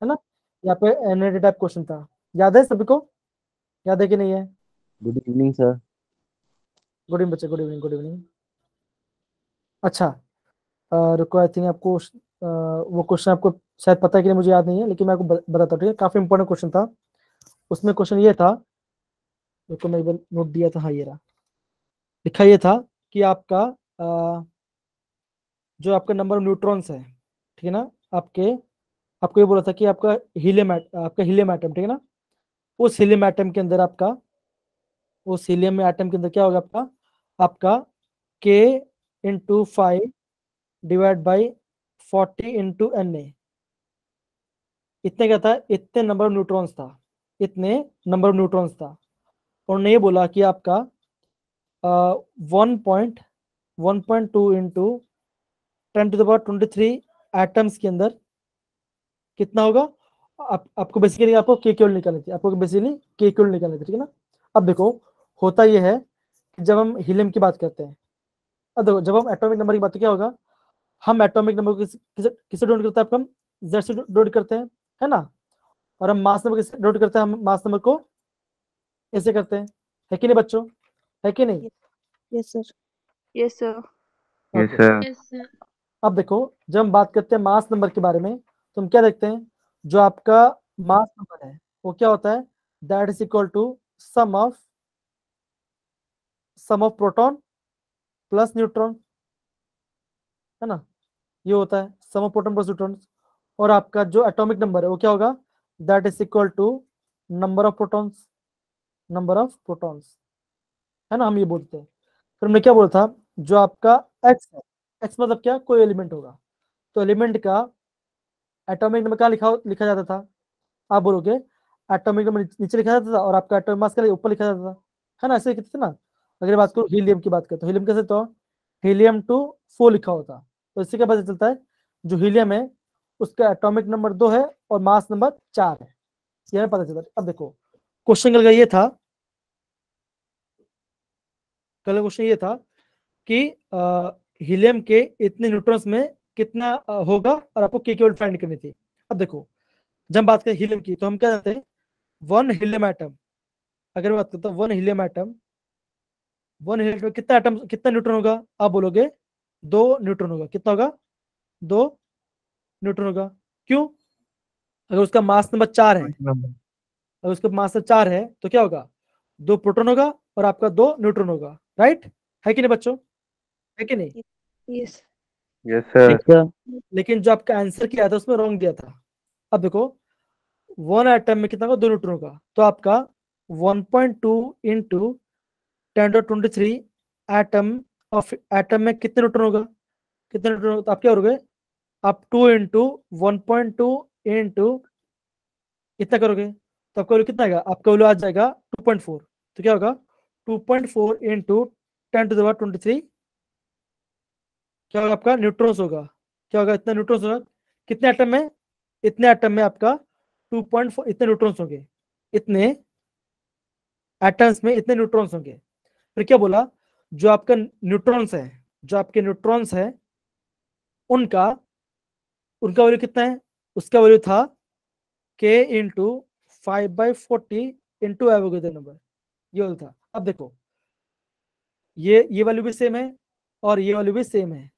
है ना। यहाँ पे एनएडी टाइप क्वेश्चन था, याद है सभी को, याद है कि नहीं है? Good evening sir. Good evening बच्चे, गुड इवनिंग, गुड इवनिंग। अच्छा, रुको, आई थिंक आपको वो क्वेश्चन आपको शायद पता है कि नहीं मुझे याद नहीं है, लेकिन मैं आपको बताता हूँ, ठीक है, काफी इंपॉर्टेंट क्वेश्चन था। उसमें क्वेश्चन ये था, रुको मैं एक बार नोट दिया था, हाँ ये रहा। लिखा ये था कि आपका जो आपका नंबर ऑफ न्यूट्रॉन्स है, ठीक है ना, आपके आपको ये बोला था कि आपका हीलियम एटम, ठीक है ना, उस हीलियम एटम के अंदर आपका, उस हीलियम एटम के अंदर क्या होगा आपका, आपका के into 5 divide by 40 into NA। इतने क्या था, इतने नंबर ऑफ न्यूट्रॉन्स था, इतने नंबर ऑफ न्यूट्रॉन्स था। उन्होंने ये बोला कि आपका 1.2 इंटू 10⁻23 एटम्स के अंदर कितना होगा। आपको बेसिकली आपको के क्यूल निकालनी थी, आपको बेसिकली के क्यूल निकालनी थी, ठीक है ना। अब देखो, होता यह है कि जब हम हीलियम की बात करते हैं, अब देखो जब हम एटॉमिक नंबर की बात, तो क्या होगा, हम एटॉमिक नंबर को किसे डोट करते हैं, आपको हम जेड से डोट करते हैं, है ना। और हम मास नंबर किसे डोट करते हैं, हम मास नंबर को ऐसे करते हैं, है कि नहीं बच्चों, है कि नहीं? Yes sir. Yes sir. Yes okay. Sir. Yes sir. अब देखो, जब हम बात करते हैं मास नंबर के बारे में, तो हम क्या देखते हैं, जो आपका मास नंबर है वो क्या होता है, that is equal to sum of proton plus neutron, है ना। ये होता है sum of proton plus neutron. और आपका जो एटॉमिक नंबर है वो क्या होगा, that is equal to number of protons, number of protons, है ना, हम ये बोलते हैं। फिर हमने क्या बोला था, जो आपका एक्स है, एक्स मतलब क्या, कोई एलिमेंट होगा, तो एलिमेंट का एटॉमिक नंबर क्या लिखा जाता था, आप बोलोगे एटॉमिक नंबर नीचे लिखा जाता था, और आपका एटॉमिक मास का ऊपर लिखा जाता था, है ना, ऐसे कहते थे ना। अगर बात करो हीलियम की बात करें, तो हीलियम कैसे, तो हीलियम 2 4 लिखा होता, तो इससे क्या पता चलता है, जो हीलियम है उसका एटॉमिक नंबर 2 है और मास नंबर 4 है, यह पता चलता है। अब देखो, क्वेश्चन कल का ये था, कल क्वेश्चन ये था कि हीलियम के इतने न्यूट्रॉन्स में कितना होगा, और आपको के केवल फाइंड करनी थी। अब देखो, जब हम बात करें हीलियम की, तो हम क्या जानते हैं, वन हीलियम एटम, अगर मैं बात करता हूँ one helium atom, one helium में कितना एटम, कितना न्यूट्रॉन होगा, आप बोलोगे 2 न्यूट्रॉन होगा, कितना होगा, 2 न्यूट्रॉन होगा। क्यों, अगर उसका मास नंबर 4 है, अगर उसका मास 4 है तो क्या होगा, 2 प्रोटॉन होगा और आपका 2 न्यूट्रॉन होगा, राइट, है कि नहीं बच्चों, है कि नहीं? यस। Yes sir. लेकिन जो आपका आंसर किया था उसमें रॉन्ग दिया था। अब देखो, वन एटम में कितना होगा, 2 न्यूट्रॉन होगा, तो आपका 1.2 इंटू 10⁻23 एटम में कितने न्यूट्रॉन होगा, कितने न्यूट्रॉन होगा, तो आप क्या करोगे, आप 2 इंटू 1.2 इंटू इतना करोगे, तो आपका वैल्यू कितना आएगा, आपका वैल्यू आ जाएगा 2.4। तो क्या होगा, 2.4 इंटू 10⁻23 क्या होगा, आपका न्यूट्रॉन्स होगा, क्या होगा, इतना न्यूट्रॉन्स होगा, कितने एटम में, इतने एटम में आपका 2.4 इतने न्यूट्रॉन्स होंगे, इतने एटम्स में इतने न्यूट्रॉन्स होंगे। फिर क्या बोला, जो आपका न्यूट्रॉन्स है, जो आपके न्यूट्रॉन्स है, उनका उनका वैल्यू कितना है, उसका वैल्यू था के इंटू 5/40 इंटू एवोगैड्रो नंबर, ये वाला था। अब देखो, ये वैल्यू भी सेम है और ये वैल्यू भी सेम है,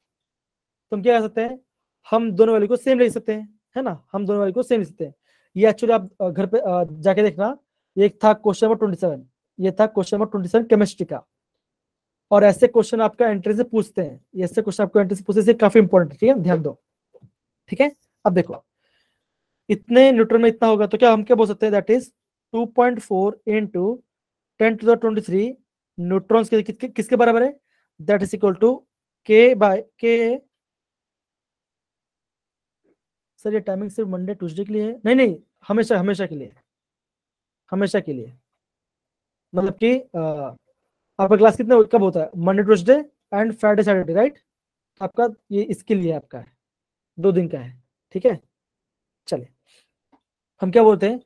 तो हम क्या कर सकते हैं, हम दोनों वैल्यू को सेम ले सकते हैं, है ना, हम दोनों वैल्यू को सेम ले सकते हैं। ये एक्चुअली आप घर पे जाके देखना, ये एक था क्वेश्चन नंबर 27, ये था क्वेश्चन नंबर 27 केमिस्ट्री का। और ऐसे क्वेश्चन आपका एंट्री से पूछते हैं, ये ऐसे क्वेश्चन आपको एंट्री से पूछते हैं, काफी इंपॉर्टेंट है, ठीक है, ध्यान दो, ठीक है। अब देखो, इतने न्यूट्रॉन में इतना होगा, तो क्या हम क्या बोल सकते हैं, दैट इज 2.4 इंटू 10⁻23 न्यूट्रॉन्स किसके बराबर है, दैट इज इक्वल टू के। सर ये टाइमिंग सिर्फ मंडे ट्यूसडे के लिए है, नहीं नहीं, हमेशा हमेशा के लिए, हमेशा के लिए, मतलब कि आपका क्लास कितने कब होता है, Monday Tuesday and Friday Saturday, right. आपका ये इसके लिए आपका है, 2 दिन का है, ठीक है। चले, हम क्या बोलते हैं,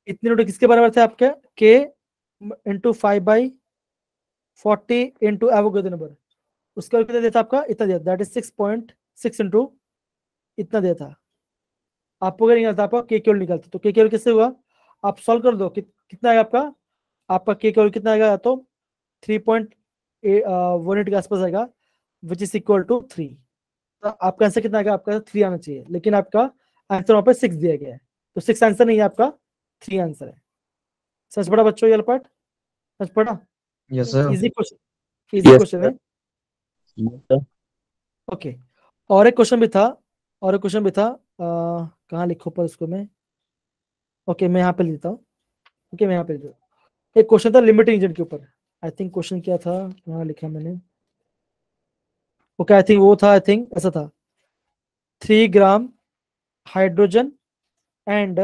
इतने नोट किसके बराबर थे आपके, के इंटू 5/40 इंटू एवोगैड्रो नंबर, उसका कितना दिया था आपका, इतना दिया, दैट इज 6.6 इंटू इतना दिया था, आपको क्या निकलता है, आपका के केवल निकलता है। तो के केवल किससे हुआ, आप सॉल्व कर दो, कितना आएगा आपका, आपका के केवल कितना आएगा, तो 3.18 के आसपास आएगा, विच इज इक्वल टू 3। तो आपका आंसर कितना आएगा, आपका 3 आना चाहिए, लेकिन आपका आंसर वहां पे 6 दिया गया है, तो 6 आंसर नहीं है आपका, 3 आंसर है। सच पढ़ा बच्चों, ये पार्ट सच पढ़ा, yes sir. Easy question, easy question है। Yes, sir. ओके, और एक क्वेश्चन भी था, और एक क्वेश्चन भी था, कहाँ लिखो पर उसको मैं, ओके मैं यहाँ पे लिखता हूँ, ओके मैं यहाँ पे लिखता हूँ। एक क्वेश्चन था लिमिटिंग एजेंट के ऊपर, आई थिंक क्वेश्चन क्या था, कहाँ लिखा मैंने, ओके आई थिंक वो था, आई थिंक ऐसा था, 3 gram hydrogen and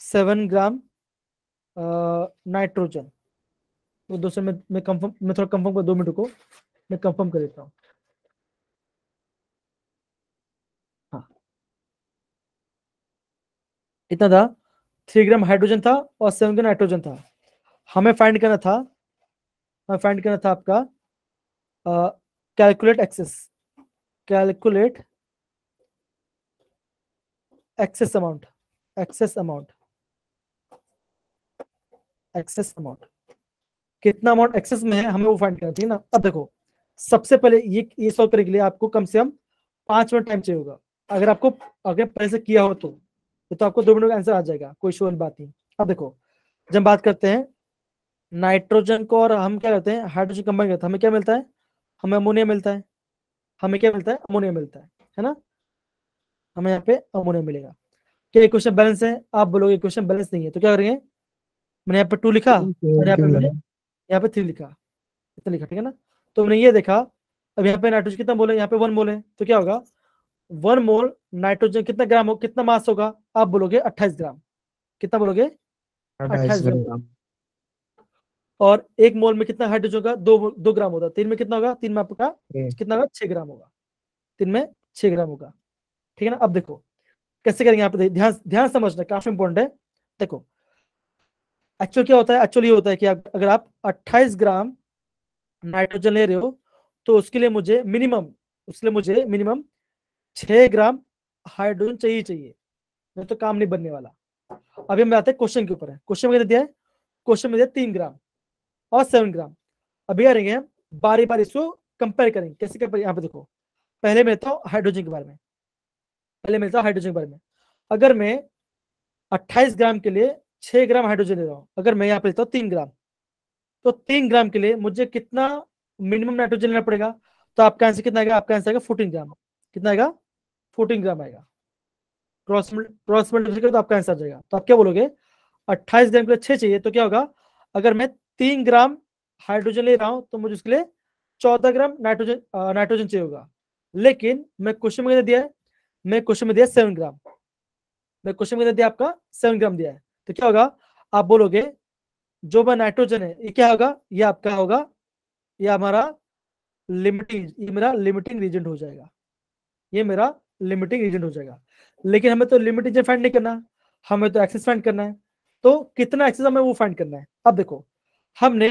7 gram nitrogen. वो दोस्तों मैं कंफर्म, मैं थोड़ा कंफर्म कर, 2 मिनट को मैं कंफर्म कर देता हूँ। हाँ, इतना था, 3 ग्राम हाइड्रोजन था और 7 ग्राम नाइट्रोजन था। हमें फाइंड करना था, आपका calculate excess, calculate excess amount, excess amount, excess amount, कितना अमाउंट एक्सेस में है हमें वो फाइंड करना, ठीक है ना। अब देखो, सबसे पहले ये सॉल्व करने के लिए आपको कम से कम 5 मिनट टाइम चाहिए होगा। अगर आपको, अगर पहले से किया हो तो आपको 2 मिनट का आंसर आ जाएगा, कोई शोर बात नहीं। अब देखो, जब बात करते हैं नाइट्रोजन को और हम क्या करते हैं, हाइड्रोजन कंबाइन करते हैं, हमें क्या मिलता है, हमें अमोनिया मिलता है, हमें क्या मिलता है, अमोनिया मिलता है ना, हमें यहाँ पे अमोनिया मिलेगा। क्या इक्वेशन बैलेंस है, आप बोलोगे इक्वेशन बैलेंस नहीं है, तो क्या करेंगे, मैंने यहाँ पे 2 लिखा और यहाँ पे मैंने यहाँ पे 3 लिखा, इतना लिखा, ठीक है ना। तो मैंने ये देखा, अब यहाँ पे नाइट्रोजन कितना मोल है, यहाँ पे 1 मोल है, तो क्या होगा, 1 मोल नाइट्रोजन कितना ग्राम हो, कितना मास होगा, आप बोलोगे 28 ग्राम, कितना बोलोगे, 28 ग्राम। और 1 मोल में कितना हाइड्रोजन होगा, 2 ग्राम होगा, 3 में कितना होगा, 3 में आपका कितना होगा, 6 ग्राम होगा, 3 में 6 ग्राम होगा, ठीक है ना। अब देखो कैसे करेंगे, यहाँ पे ध्यान ध्यान समझना, काफी इंपॉर्टेंट है। देखो एक्चुअल क्या होता है, एक्चुअली ये होता है कि अगर आप 28 ग्राम नाइट्रोजन ले रहे हो, तो उसके लिए मुझे मिनिमम 6 ग्राम हाइड्रोजन चाहिए, नहीं तो काम नहीं बनने वाला। अभी हम आते हैं क्वेश्चन के ऊपर, है क्वेश्चन में दिया है, क्वेश्चन में दिया 3 ग्राम और 7 ग्राम। अभी आ रहे हैं बारी बारी इसको कंपेयर करेंगे, कैसे कंपेयर, यहाँ पे देखो, पहले मैं लेता हूँ हाइड्रोजन के बारे में, अगर मैं 28 ग्राम के लिए 6 ग्राम हाइड्रोजन ले रहा हूँ, अगर मैं यहाँ पे लेता हूँ 3 ग्राम, तो 3 ग्राम के लिए मुझे कितना मिनिमम नाइट्रोजन लेना पड़ेगा, तो आपका आंसर कितना आएगा, आपका आंसर आएगा 14 ग्राम, कितना आएगा, 14 ग्राम आएगा, क्रॉस मल्टीप्लाई करो तो आपका आंसर आ जाएगा। तो आप क्या बोलोगे, 28 ग्राम के लिए 6 चाहिए, तो क्या होगा, अगर मैं 3 ग्राम हाइड्रोजन ले रहा हूं तो मुझे उसके लिए 14 ग्राम नाइट्रोजन चाहिए होगा। लेकिन मैं क्वेश्चन में दिया है, मैं क्वेश्चन में दिया 7 ग्राम, मैं क्वेश्चन में दिया आपका 7 ग्राम दिया है, तो क्या होगा, आप बोलोगे जो मैं नाइट्रोजन है ये क्या होगा, ये आपका होगा, ये हमारा ये मेरा लिमिटिंग रीजन हो जाएगा, ये मेरा लिमिटिंग रीजन हो जाएगा। लेकिन हमें तो लिमिट रीजन फाइंड नहीं करना, हमें तो एक्सेस फाइंड करना है। तो कितना एक्सेस हमें वो फाइंड करना है। अब देखो, हमने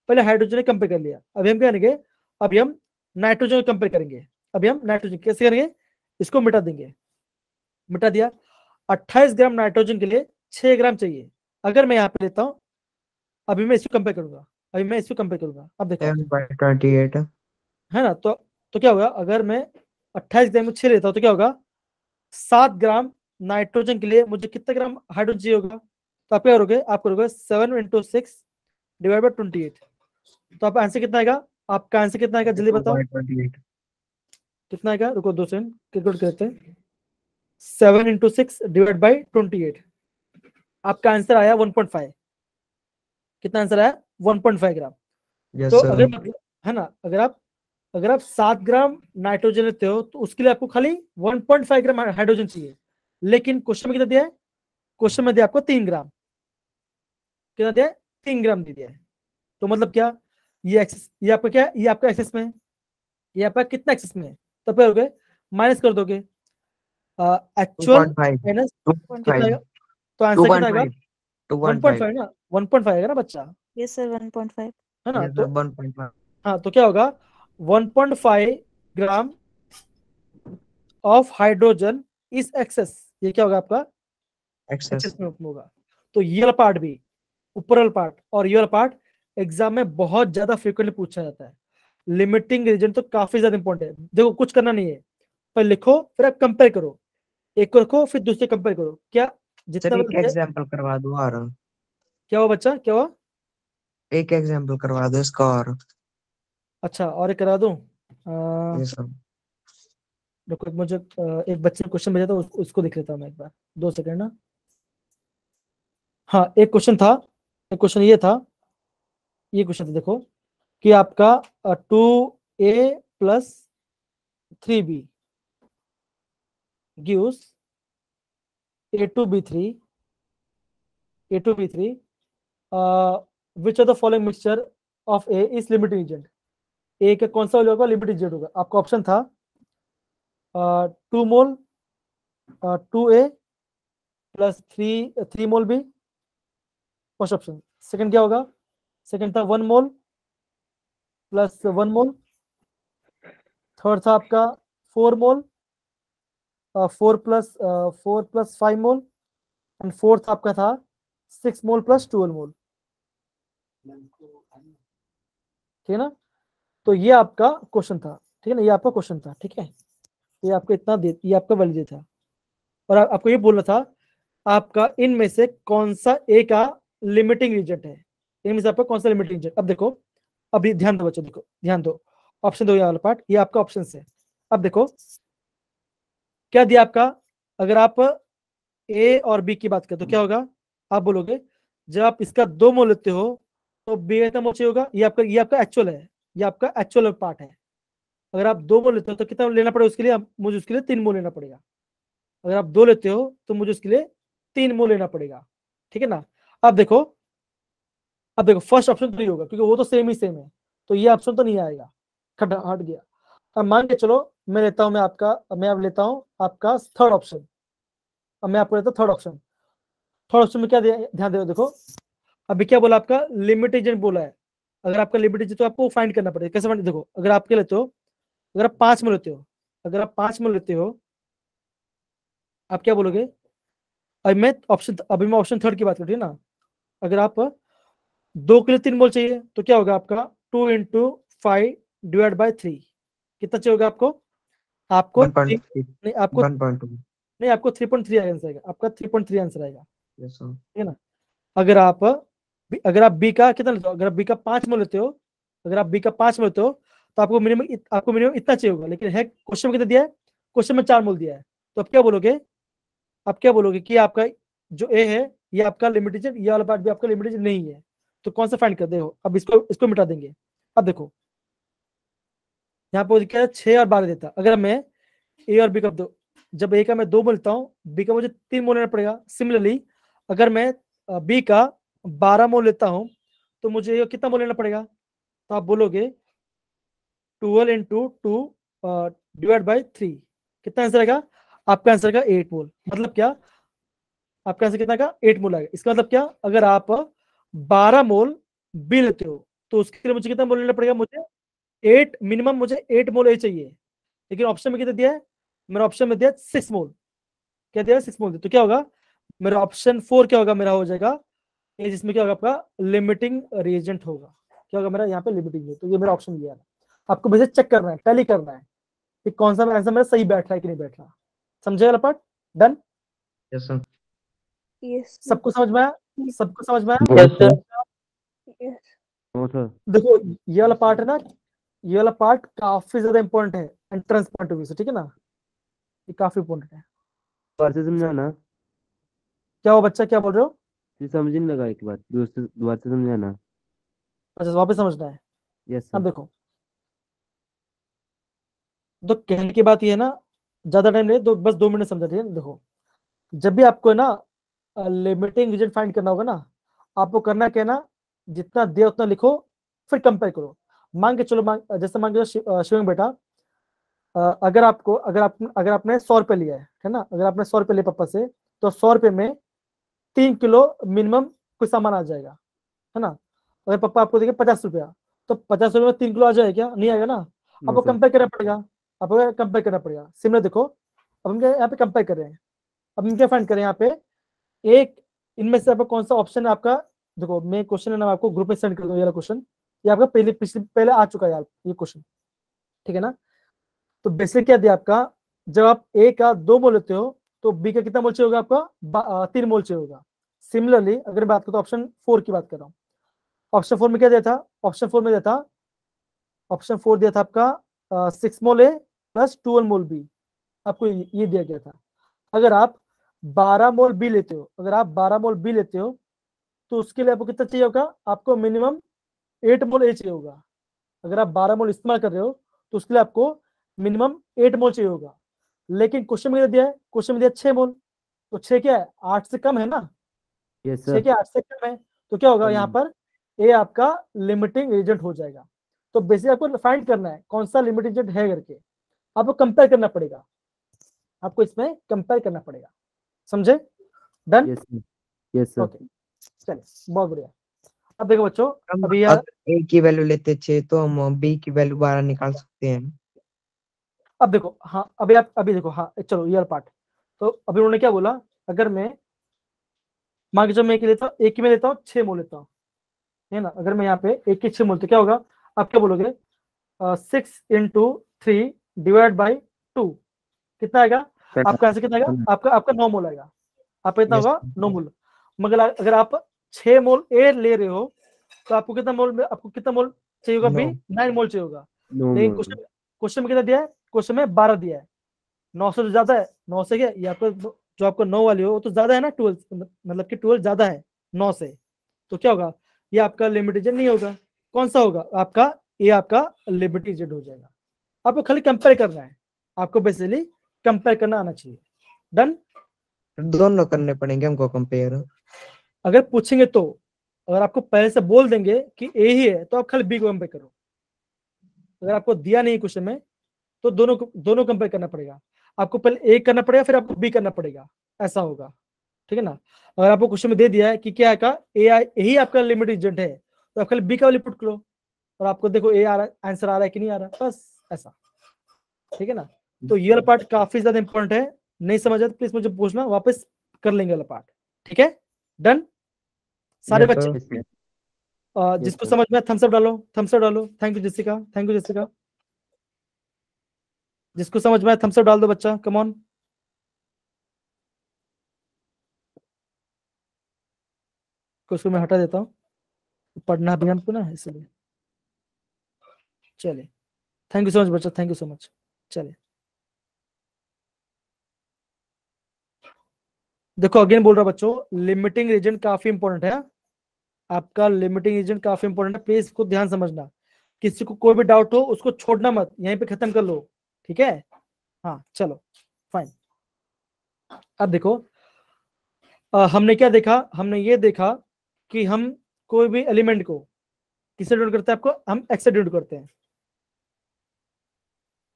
पहले हाइड्रोजन कंपेयर कर लिया, अभी हम क्या करेंगे, अभी हम नाइट्रोजन कंपेयर करेंगे। अभी हम नाइट्रोजन कैसे करेंगे, इसको मिटा देंगे, मिटा दिया, 28 ग्राम नाइट्रोजन के लिए 6 ग्राम चाहिए, अगर मैं यहाँ पे लेता हूँ, अभी मैं इसको कंपेयर करूंगा, अब देखो 7/28 है ना। तो क्या होगा, अगर मैं 28 ग्राम में 6 लेता हूँ तो क्या होगा, 7 ग्राम नाइट्रोजन के लिए मुझे कितना ग्राम हाइड्रोजन चाहिए होगा, तो आप क्या करोगे, आप करोगे 7 × 6 डिवाइड बाई 28, तो आपका आंसर कितना आएगा, आपका आंसर कितना आएगा, जल्दी बताओ 2/28 कितना आएगा, रुको 2 सेकंड कैलकुलेट करते हैं, 7 × 6 डिवाइड बाई 28, आपका आंसर आया 1.5, कितना आंसर आया, 1.5 ग्राम। यस तो सर। अगर है ना, अगर आप 7 ग्राम नाइट्रोजन लेते हो तो उसके लिए आपको खाली 1.5 ग्राम हाइड्रोजन चाहिए, लेकिन क्वेश्चन में कितना दिया है, क्वेश्चन में दिया आपको 3 ग्राम, कितना दिया है, 3 ग्राम दे दिया है। तो मतलब क्या, ये एक्सेस, ये आपका क्या है, ये आपका एक्सेस में है, ये आपका कितना एक्सेस में है, तो फिर हो गए माइनस कर दोगे, एक्चुअल 2.5 माइनस कितना 2.5 आएगा, तो आंसर कितना आएगा, 2.5 1.5 ना, 1.5 आएगा ना बच्चा, यस सर 1.5। है ना। यस तो सर 1.5 हाँ, तो क्या होगा, 1.5 gram of hydrogen is excess, ये क्या होगा आपका Excess. एक्सेस में होगा। तो ये वाला पार्ट भी, ऊपर वाला पार्ट और ये वाला पार्ट एग्जाम में बहुत ज्यादा फ्रिक्वेंटली पूछा जाता है। लिमिटिंग रीजन तो काफी ज्यादा इंपॉर्टेंट है। देखो कुछ करना नहीं है, पर लिखो फिर आप कंपेयर करो, एक को रखो फिर दूसरे कंपेयर करो। क्या सर जितना एक एग्जाम्पल करवा दो और क्या हुआ बच्चा, क्या हुआ? एक एग्जाम्पल करवा दो इसका और। अच्छा और एक करा दूं? ये सब देखो मुझे एक बच्चे ने क्वेश्चन भेजा था, उसको देख लेता हूँ मैं एक बार, 2 सेकंड ना। हाँ एक क्वेश्चन था, एक क्वेश्चन ये था, ये क्वेश्चन था देखो कि आपका 2a+3b gives a2b3 which of the following mixture of a is limiting agent? ए का कौन सा होगा लिमिटिंग एजेंट होगा? आपका ऑप्शन था 2 मोल 2a प्लस 3 मोल बी, फर्स्ट ऑप्शन। सेकंड क्या होगा? सेकंड था 1 मोल प्लस 1 मोल। थर्ड था आपका 4 मोल 4 प्लस 5 मोल। एंड फोर्थ आपका था 6 मोल प्लस 12 मोल। ठीक है ना? तो ये आपका क्वेश्चन था, ठीक है ना, ये आपका क्वेश्चन था, ठीक है। ये आपको इतना दे, ये आपका वैलिड था, और आपको ये बोलना था आपका इनमें से कौन सा ए का लिमिटिंग एजेंट है, इनमें से आपका कौन सा लिमिटिंग एजेंट। अब देखो, अभी ध्यान दो बच्चों, देखो ध्यान दो, ऑप्शन दो, ये वाला पार्ट ये आपका ऑप्शन है। अब देखो क्या दिया आपका, अगर आप ए और बी की बात करें तो क्या होगा? आप बोलोगे जब आप इसका 2 मोल लेते हो तो बी का कितना मोल चाहिए होगा? ये आपका एक्चुअल है, ये आपका एक्चुअल पार्ट है। अगर आप 2 मोल लेते हो तो कितना लेना पड़ेगा उसके लिए? मुझे उसके लिए 3 मोल लेना पड़ेगा। अगर आप 2 लेते हो तो मुझे उसके लिए 3 मोल लेना पड़ेगा, ठीक है ना। अब देखो फर्स्ट ऑप्शन तो नहीं होगा क्योंकि वो तो सेम ही सेम है, तो ये ऑप्शन तो नहीं आएगा, हट गया। अब मान के चलो मैं लेता हूं, मैं अब लेता हूं आपका थर्ड ऑप्शन। अब मैं आपको लेता हूं थर्ड ऑप्शन। थर्ड ऑप्शन में क्या ध्यान दे, देखो अभी क्या बोला आपका लिमिट एजेंट बोला है। अगर आपका लिमिट एजेंट तो आपको फाइंड करना पड़ेगा। कैसे फाइंड? देखो अगर आपके लेते हो, अगर आप 5 में लेते हो, अगर आप 5 में लेते हो, आप क्या बोलोगे? अभी मैं ऑप्शन थर्ड की बात कर रही हूँ ना। अगर आप 2 के लिए 3 मोल चाहिए तो क्या होगा आपका 2 × 5 ÷ 3, कितना चाहिए होगा आपको? आपको 1.3 नहीं, आपको 1.2। नहीं, आपको 3.3 आंसर आएगा, आपका 3.3 आंसर आएगा, यस सर। ठीक है ना। अगर आप बी का कितना लेते हो, अगर आप बी का 5 मोल लेते हो, अगर आप बी का 5 मोल लेते हो तो आपको मिनिमम इतना चाहिए होगा। लेकिन है क्वेश्चन में कितना दिया है? क्वेश्चन में 4 मोल दिया है। तो आप क्या बोलोगे? आप क्या बोलोगे कि आपका जो ए है ये आपका लिमिटेड, ये वाला पार्ट भी आपका लिमिटेड नहीं है, तो कौन सा फाइंड कर दे हो? अब इसको मिटा देंगे। अब देखो यहाँ पे क्या है, 6 और 12 देता। अगर मैं ए और बी का दो, जब ए का मैं 2 बोलता हूँ, बी का मुझे 3 मोल लेना पड़ेगा। सिमिलरली अगर मैं बी का 12 मोल लेता हूँ तो मुझे ये कितना मोल लेना पड़ेगा? तो आप बोलोगे 12 × 2 / 3, कितना आंसर आएगा? आपका आंसर का 8 मोल। मतलब क्या? आपका आंसर कितना का 8 मोल आएगा। इसका मतलब क्या? अगर आप 12 मोल बी लेते हो तो उसके लिए मुझे कितना मोल लेना पड़ेगा? मुझे 8, मिनिमम मुझे 8 मोल ए चाहिए। लेकिन ऑप्शन में कितना दिया है? मेरा ऑप्शन में दिया 6 मोल। क्या दिया? 6 मोल। तो क्या होगा मेरा ऑप्शन 4, क्या होगा मेरा हो जाएगा ये, जिसमें क्या होगा आपका लिमिटिंग रिएजेंट होगा। क्या होगा मेरा यहाँ पे लिमिटिंग है। तो ये मेरा ऑप्शन दिया है। आपको बेसिक चेक करना है, टैली करना है कि कौन सा आंसर मेरा सही बैठ रहा है कि नहीं बैठ रहा। समझे वाला part? Done? Yes sir. Yes. सबको समझ में आया? सबको समझ में आया? No sir, Yes. No sir. देखो ये वाला पार्ट है ना, ये वाला पार्ट काफी ज्यादा इंपॉर्टेंट है एंट्रेंस पॉइंट ऑफ व्यू से, ठीक है ना। ये काफी इंपॉर्टेंट है। दोबारा से समझाना। क्या हो बच्चा, क्या बोल रहे हो? ये समझ नहीं लगा एक बात, दोबारा से समझाना। अच्छा वापस समझना है। यस अब सर। देखो, तो कहने की बात ये है ना, ज्यादा टाइम नहीं, बस 2 मिनट समझा दिए। देखो जब भी आपको ना लिमिटिंग रीजन फाइंड करना होगा ना, आपको करना क्या है ना, जितना दिया उतना लिखो, फिर कंपेयर करो। मान के चलो, जैसे मान के चलो शिवंग बेटा, अगर आपने 100 रुपये लिया है ना, अगर आपने 100 रुपये लिए पापा से, तो 100 रुपये में 3 किलो मिनिमम कोई सामान आ जाएगा, है ना। अगर पापा आपको देंगे 50 रुपया, तो 50 रुपये में 3 किलो आ जाएगा क्या? नहीं आएगा ना। नो आपको सर। कंपेयर करना पड़ेगा, आपको कंपेयर करना पड़ेगा। सिमिलर देखो अब हम यहाँ पे कंपेयर कर रहे हैं। अब हम क्या फाइंड करें यहाँ पे, एक इनमें से आपका कौन सा ऑप्शन है आपका, देखो मैं क्वेश्चन है ना आपको ग्रुप में सेंड कर दूँ, ये वाला क्वेश्चन, ये आपका पहले आ चुका है यार ये क्वेश्चन, ठीक है ना। तो बेसिक क्या दिया आपका, जब आप ए का 2 मोल लेते हो तो बी का कितना मोल चाहिए होगा आपका, 3 मोल चाहिए होगा। सिमिलरली अगर बात करो तो ऑप्शन 4 की बात कर रहा हूँ, ऑप्शन 4 में क्या दिया था, ऑप्शन 4 में दिया था, ऑप्शन 4 दिया था आपका 6 मोल ए प्लस 12 मोल बी, आपको ये दिया गया था। अगर आप 12 मोल बी लेते हो, अगर आप 12 मोल बी लेते हो तो उसके लिए आपको कितना चाहिए होगा, आपको मिनिमम 8 मोल ए चाहिए होगा। अगर आप 12 मोल इस्तेमाल कर रहे हो तो उसके लिए आपको मिनिमम 8 मोल चाहिए होगा। लेकिन क्वेश्चन में दिया है, क्वेश्चन में दिया 6 मोल, तो 6 क्या है, 8 से कम है ना, यस 6 सर। क्या 8 से कम है, तो क्या होगा यहाँ पर ए आपका लिमिटिंग एजेंट हो जाएगा। तो बेसिक आपको फाइंड करना है कौन सा लिमिटिंग एजेंट है करके, आपको कंपेयर करना पड़ेगा, आपको इसमें कंपेयर करना पड़ेगा, समझे? Done? Yes sir. Yes sir. Okay चलिए बहुत बढ़िया। अब देखो बच्चों, हम अभी यार अगर ए की वैल्यू लेते 6 तो हम बी की वैल्यू 12 निकाल सकते हैं। अब देखो, हाँ अभी आप अभी देखो, हाँ चलो ये पार्ट, तो अभी उन्होंने क्या बोला, अगर मैं मान के चलो मैं एक की में लेता हूँ 6 मोल लेता हूँ, है ना, अगर मैं यहाँ पे एक की 6 मोल, तो क्या होगा, आप क्या बोलोगे, 6 इंटू 3 डिवाइड बाई 2 कितना आएगा आपका, ऐसे कितना आएगा आपका, आपका 9 मोल आएगा, आपका कितना Yes. होगा 9 मोल। मगर अगर आप 6 मोल ए ले रहे हो तो आपको कितना मोल, आपको कितना मोल चाहिए होगा बी, 9 मोल चाहिए होगा। नो लेकिन मोल। क्वेश्चन में कितना दिया है, क्वेश्चन में 12 दिया है, 9 से तो ज्यादा है, 9 से क्या ये आपको जो आपको 9 वाली हो वो तो ज्यादा है ना, 12 मतलब कि 12 ज्यादा है 9 से, तो क्या होगा, ये आपका लिमिटेड नहीं होगा, कौन सा होगा आपका, ये आपका लिमिटेड हो जाएगा। आपको खाली कंपेयर करना है, आपको बेसिकली कंपेयर करना आना चाहिए। डन? दोनों करने पड़ेंगे हमको कंपेयर। अगर पूछेंगे तो, अगर आपको पहले से बोल देंगे कि ए ही है तो आप खाली बी को कंपेयर करो, अगर आपको दिया नहीं क्वेश्चन में तो दोनों कंपेयर करना पड़ेगा, आपको पहले ए करना पड़ेगा फिर आपको बी करना पड़ेगा, ऐसा होगा, ठीक है ना। अगर आपको क्वेश्चन में दे दिया है कि क्या है का ए यही आपका लिमिट एजेंट है तो आप खाली बी का वैल्यू पुट करो और आपको देखो ए आ रहा, आंसर आ रहा है कि नहीं आ रहा, बस ऐसा, ठीक है ना। तो ये वाला पार्ट काफी ज्यादा इंपॉर्टेंट है, नहीं समझा तो प्लीज मुझे पूछना, वापस कर लेंगे वाला पार्ट, ठीक है। डन सारे Yes, बच्चे? sir. Yes sir. जिसको sir. समझ में थम्स अप डालो, थम्स अप डालो, thank you Jessica, thank you Jessica, जिसको समझ में आया थम्स अप डाल दो बच्चा, कम ऑन। उसको मैं हटा देता हूँ, पढ़ना भी हमको ना इसलिए। चलिए थैंक यू सो मच बच्चा, थैंक यू सो मच। चलिए देखो अगेन बोल रहा बच्चों, लिमिटिंग रीजन काफी इंपॉर्टेंट है, आपका लिमिटिंग रीजन काफी इंपॉर्टेंट है, प्लीज इसको ध्यान समझना, किसी को कोई भी डाउट हो उसको छोड़ना मत, यहीं पे खत्म कर लो, ठीक है। हाँ चलो फाइन। अब देखो हमने क्या देखा, हमने ये देखा कि हम कोई भी एलिमेंट को किससे डिनोट करते हैं, आपको हम एक्स से डिनोट करते हैं।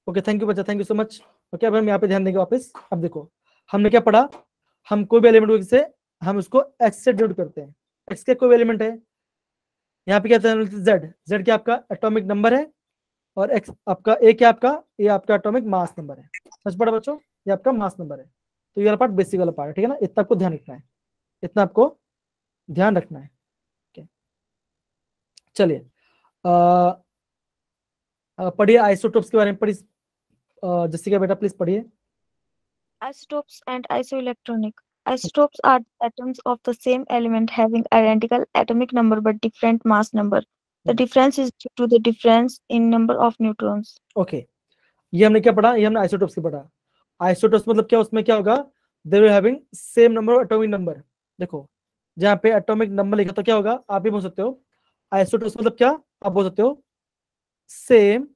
ओके थैंक यू बच्चा, thank you so much. Okay अब हम यहाँ पे ध्यान देंगे वापस। अब देखो हमने क्या पढ़ा, हम कोई भी एलिमेंट से हम उसको एक्स से डिनोट करते हैं, एक्स का कोई एलिमेंट है, यहाँ पे क्या है जेड, जेड क्या आपका एटॉमिक नंबर है, और एक्स आपका ए क्या आपका, ये आपका एटॉमिक मास नंबर है। सच पढ़ा बच्चों, ये आपका मास नंबर है। तो ये वाला पार्ट बेसिक वाला पार्ट है, ठीक है ना, इतना आपको ध्यान रखना है, इतना आपको ध्यान रखना है। चलिए पढ़िए आइसोटोप्स के बारे में, पढ़िए जैसिका बेटा प्लीज पढ़िए। Isotopes and isoelectronic. Isotopes are atoms of the same element having identical atomic number but different mass number. The difference is due to the difference in number of neutrons. Okay ये हमने क्या पढ़ा, ये हमने isotopes की पढ़ा। Isotopes मतलब क्या, उसमें क्या होगा, they will having same number of atomic number. देखो जहाँ पे एटॉमिक नंबर लिखा तो क्या होगा, आप भी बोल सकते हो आइसोटोप्स मतलब क्या, आप बोल सकते हो सेम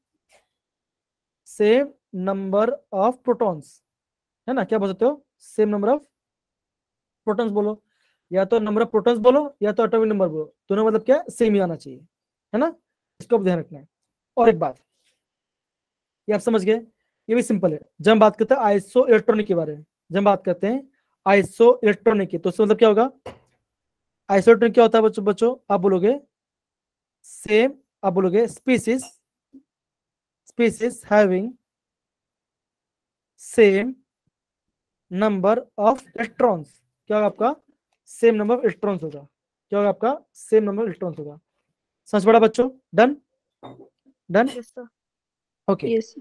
नंबर ऑफ प्रोटॉन्स, है ना, क्या बोल सकते हो, सेम नंबर ऑफ प्रोटॉन्स बोलो, या तो नंबर ऑफ प्रोटॉन्स बोलो या तो एटॉमिक नंबर बोलो, दोनों मतलब क्या सेम ही आना चाहिए, है ना, इसको ध्यान रखना है। और एक बात ये आप समझ गए, ये भी सिंपल है, जब हम बात करते हैं आइसो इलेक्ट्रॉनिक के बारे में, जब हम बात करते हैं आइसो इलेक्ट्रॉनिक की, तो इसका मतलब क्या होगा, आइसो इलेक्ट्रॉनिक क्या होता है बच्चों, आप बोलोगे सेम, आप बोलोगे species having same number of electrons, क्या होगा आपका, सेम नंबर ऑफ इलेक्ट्रॉन्स होगा, क्या होगा आपका, सेम नंबर ऑफ इलेक्ट्रॉन्स होगा। समझ पड़ा बच्चों? Done done Yes, sir. Okay. Yes.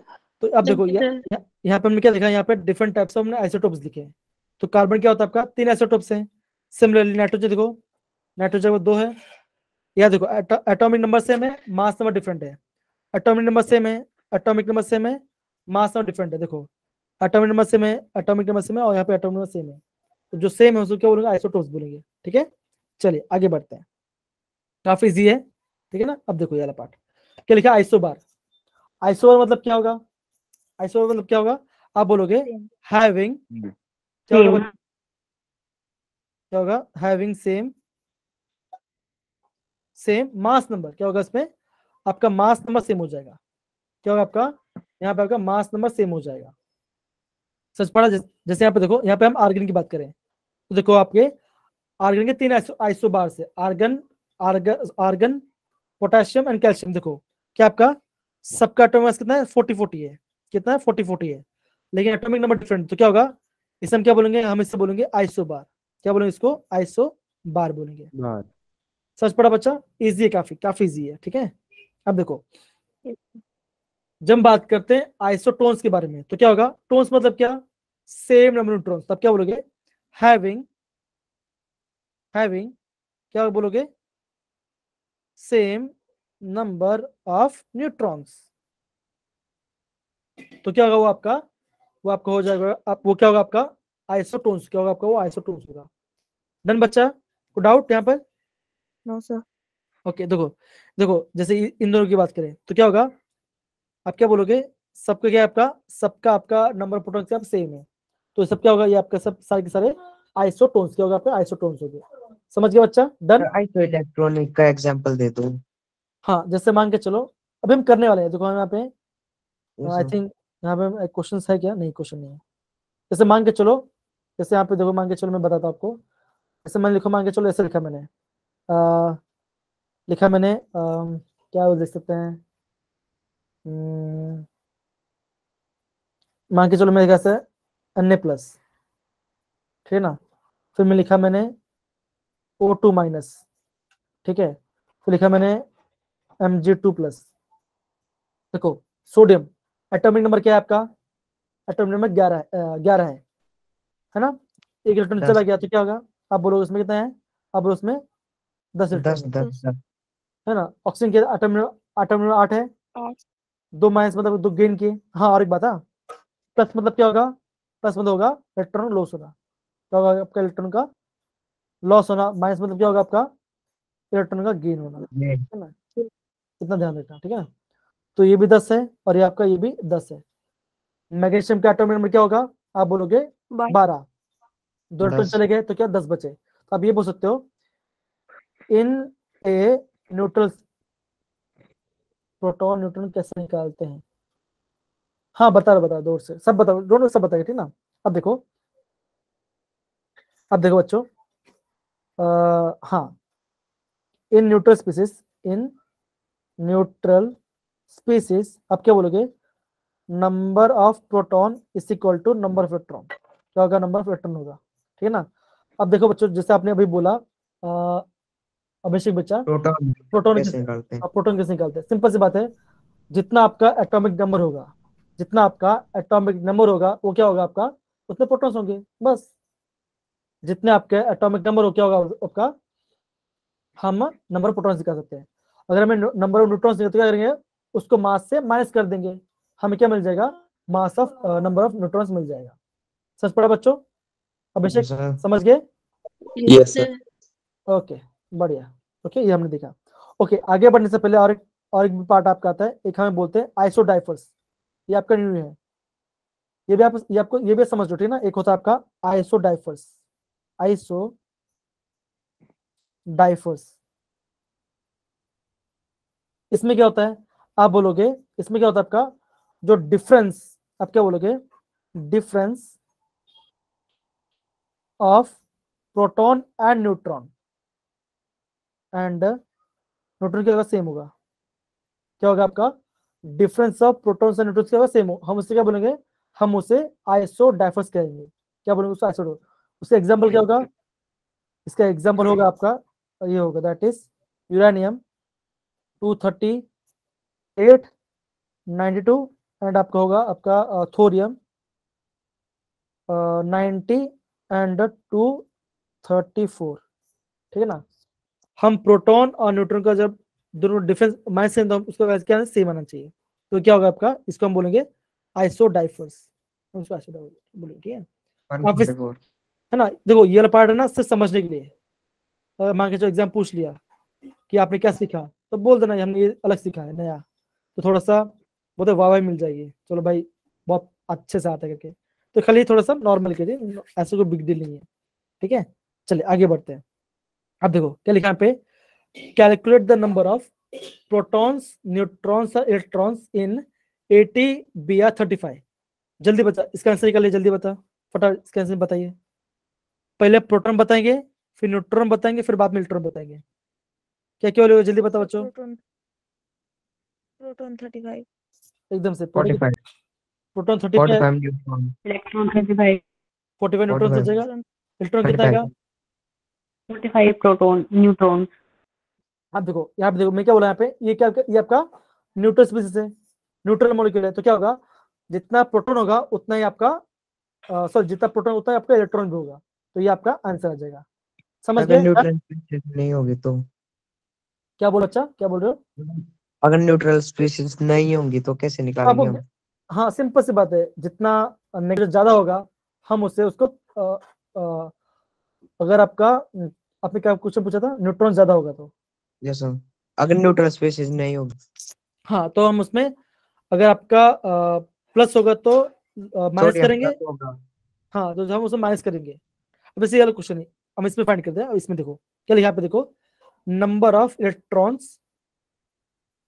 तो अब देखो यहाँ पे हमने क्या देखा, यहाँ पे डिफरेंट टाइप्स ऑफ हमने आइसोटोप्स लिखे हैं। तो कार्बन क्या होता है आपका, 3 आइसोटोप्स हैं। सिमिलरली नाइट्रोजन देखो, नाइट्रोजन 2 है। यहाँ देखो एटॉमिक नंबर सेम है, मास नंबर डिफरेंट है। एटॉमिक नंबर सेम है, एटॉमिक नंबर सेम है, मास नंबर डिफरेंट है। देखो एटॉमिक नंबर सेम है, एटॉमिक नंबर सेम है, और यहाँ पे एटॉमिक नंबर सेम है। तो जो सेम है उसको क्या बोलेंगे, आइसोटोप्स बोलेंगे। ठीक है, चलिए आगे बढ़ते हैं, काफी इजी है। ठीक है ना। अब देखो ये वाला पार्ट क्या लिखा, आइसोबार। आइसोबार मतलब क्या होगा, आइसोबार मतलब क्या होगा, आप बोलोगे Same. हैविंग, क्या होगा, क्या होगा, हैविंग सेम मास नंबर। क्या होगा इसमें, आपका मास नंबर सेम हो जाएगा। क्या होगा आपका, यहाँ पे आपका मास नंबर सेम हो जाएगा। सच पड़ा। जैसे यहाँ पे देखो, यहाँ पे हम आर्गन की बात करें तो देखो आपके आर्गन के 3 आइसोबार से, argon argon potassium and calcium. देखो क्या आपका सबका एटॉमिक मास कितना है, 40-40 है। कितना है, 40-40 है, लेकिन एटॉमिक नंबर डिफरेंट। तो क्या होगा, इसे हम क्या बोलेंगे, हम इससे बोलेंगे आइसोबार। क्या बोलेंगे इसको, आइसोबार बोलेंगे। बार। समझ पड़ा बच्चा? इजी है, काफी इजी है। ठीक है। अब देखो जब हम बात करते हैं आइसोटोन्स के बारे में तो क्या होगा, टोन्स मतलब क्या, सेम नंबर ऑफ न्यूट्रॉन्स। तब क्या बोलोगे, हैविंग क्या बोलोगे, सेम नंबर ऑफ न्यूट्रॉन्स। तो क्या होगा वो आपका हो जाएगा, वो क्या होगा आपका आइसोटोन्स। क्या होगा आपका, वो आइसोटोन्स होगा। डन बच्चा, को डाउट यहाँ पर? No, sir. ओके देखो जैसे इन दोनों की बात करें तो क्या होगा, आप क्या बोलोगे, सबका क्या है, सबका आपका नंबर ऑफ प्रोटॉन्स क्या सेम है। तो सब क्या होगा, ये आपका सब सारे के सारे आइसोटोन्स। क्या होगा आपका, आइसोटोन्स हो गया। समझ गया बच्चा? डन। आइसो इलेक्ट्रॉनिक का एग्जांपल दे दो। हाँ जैसे मान के चलो, अभी हम करने वाले हैं। देखो हम यहाँ पे आई Yes, थिंक यहाँ पे क्वेश्चन है क्या, नहीं क्वेश्चन नहीं है। जैसे मान के चलो, जैसे यहाँ पे देखो, मान के चलो मैं बताता हूँ आपको। जैसे मैंने लिखो, मान के चलो ऐसे लिखा मैंने, क्या वो देख सकते हैं, मान के चलो मेरे कैसे Na+, ठीक है ना। फिर मैं लिखा मैंने O2-, ठीक है। फिर लिखा मैंने Mg2+। देखो सोडियम एटॉमिक नंबर क्या है आपका, एटॉमिक नंबर 11 है ना। एक इलेक्ट्रॉन चला गया तो क्या होगा, आप बोलोगे उसमें कितना है, आप बोलो उसमें 10 इलेक्ट्रॉन 10 है ना। ऑक्सीजन के एटॉमिक नंबर 8 है, 8. 2 माइनस मतलब 2 गेन किए। हाँ और एक बात है, प्लस मतलब क्या होगा, प्लस मतलब होगा इलेक्ट्रॉन लॉस होना। क्या होगा आपका, इलेक्ट्रॉन का लॉस होना। माइनस मतलब क्या होगा आपका, इलेक्ट्रॉन का गेन होना, है ना। इतना ध्यान रखना, ठीक है ना। तो ये भी 10 है और ये आपका ये भी 10 है। मैग्नीशियम का एटॉमिक नंबर क्या होगा, आप बोलोगे 12। 2 इलेक्ट्रॉन चले गए तो क्या 10 बचे। तो आप ये बोल सकते हो, इन ए न्यूट्रल, प्रोटॉन न्यूट्रॉन कैसे निकालते हैं। हाँ बता दो से सब बताओ, दोनों सब बताइए, ठीक ना। अब देखो बच्चों, हाँ, इन न्यूट्रल स्पीसीज आप क्या बोलोगे, number of proton is equal to number of electron. क्या होगा, नंबर ऑफ इलेक्ट्रॉन होगा, ठीक है ना। अब देखो बच्चों, जैसे आपने अभी बोला अभिषेक बच्चा, प्रोटॉन कैसे निकालते हैं? कैसे निकालते हैं। सिंपल सी बात है, जितना आपका एटॉमिक नंबर होगा, वो क्या होगा आपका, उतने प्रोटॉन्स होंगे बस। जितने आपके एटॉमिक नंबर हो क्या होगा आपका, हम नंबर ऑफ प्रोटॉन्स निकाल सकते हैं। अगर हमें नंबर ऑफ न्यूट्रॉन्स निकालते क्या करेंगे, उसको मास से माइनस कर देंगे, हमें क्या मिल जाएगा, mass of number of neutrons मिल जाएगा। समझ पड़ा बच्चों? अभिषेक समझ गए? Yes, sir. ओके बढ़िया। ओके ये हमने देखा। ओके आगे बढ़ने से पहले और एक पार्ट आपका आता है, एक हमें बोलते हैं आइसोडाइफर्स। ये आपका न्यू है, ये भी आपको ये भी समझ लो, ठीक है ना। एक होता है आपका आइसोडाइफर्स। इसमें क्या होता है, आप बोलोगे इसमें क्या होता है आपका, जो डिफरेंस, आप क्या बोलोगे, difference of proton and neutron क्या होगा, सेम होगा। क्या होगा आपका, difference of protons and neutrons क्या होगा, सेम हो। हम उससे क्या बोलेंगे, हम उसे आइसोडाइफर्स कहेंगे। क्या बोलेंगे उसका आइसोटोप। उसका एग्जाम्पल क्या होगा, इसका एग्जाम्पल होगा आपका ये होगा, दैट इज यूरेनियम 238 92 एंड आपका होगा आपका थोरियम 90 एंड 234। ठीक है ना। हम प्रोटॉन और न्यूट्रॉन का जब दोनों डिफरेंस माइनस से, तो हम उसको वैसे क्या सेम आना चाहिए। तो क्या होगा आपका, इसको हम बोलेंगे आइसोडाइफर्स, उसको आइसोडाइफर्स बोलेंगे। ठीक है, आप 144 है ना। देखो ये वाला पार्ट है ना सिर्फ समझने के लिए। अगर मान के जो एग्जाम पूछ लिया कि आपने क्या सीखा, तो बोल देना हमने ये अलग सीखा है नया, तो थोड़ा सा बोलते वाह मिल जाएगी, चलो भाई बहुत अच्छे से आता है करके। तो खाली थोड़ा सा नॉर्मल के लिए, ऐसे कोई बिग डील नहीं है। ठीक है, चलिए आगे बढ़ते हैं। अब देखो क्या लिखा है पे, calculate the number of protons neutrons और इलेक्ट्रॉन्स इन 80 Br 35। जल्दी बता, इसका आंसर निकालिए, जल्दी बता फटाफट, इसका आंसर बताइए। पहले प्रोटॉन बताएंगे, फिर न्यूट्रॉन बताएंगे, फिर बाद में इलेक्ट्रॉन बताएंगे। क्या क्या बोले, जल्दी बताओ बच्चों। प्रोटॉन 35, एकदम से 45 प्रोटॉन 35, 45 न्यूट्रॉन, इलेक्ट्रॉन 35, 45 न्यूट्रॉन से 45 जाएगा। इलेक्ट्रॉन कितना आएगा। 45 प्रोटॉन न्यूट्रॉन। आप देखो यहाँ पे, देखो मैं क्या बोला यहाँ पे, ये क्या, ये आपका न्यूट्रल स्पीसीज है, न्यूट्रल मॉलिक्यूल है। तो क्या होगा, जितना प्रोटॉन होगा उतना ही आपका सॉरी जितना प्रोटॉन उतना ही आपका इलेक्ट्रॉन भी होगा। तो ये आपका आंसर आ जाएगा। समझ अगर गए। न्यूट्रल स्पीशीज नहीं होगी तो, क्या बोलो अच्छा, क्या बोल रहे हो। अगर न्यूट्रल स्पीशीज नहीं होंगी तो कैसे निकालेंगे आपको हम? हाँ सिंपल सी बात है, जितना नेगेटिव ज्यादा होगा हम उससे उसको अगर आपका आपने क्या क्वेश्चन पूछा था, न्यूट्रॉन ज्यादा होगा तो, जैसा अगर न्यूट्रल स्पीशीज नहीं होगी, हाँ तो हम उसमें अगर आपका प्लस होगा तो माइनस सोडियम करेंगे। प्लस होगा, हाँ तो हम उसमें माइनस करेंगे। अब इसे वाला क्वेश्चन है, हम इसमें फाइंड करते हैं। अब इसमें देखो क्या लिखा, यहाँ पे देखो नंबर ऑफ इलेक्ट्रॉन्स,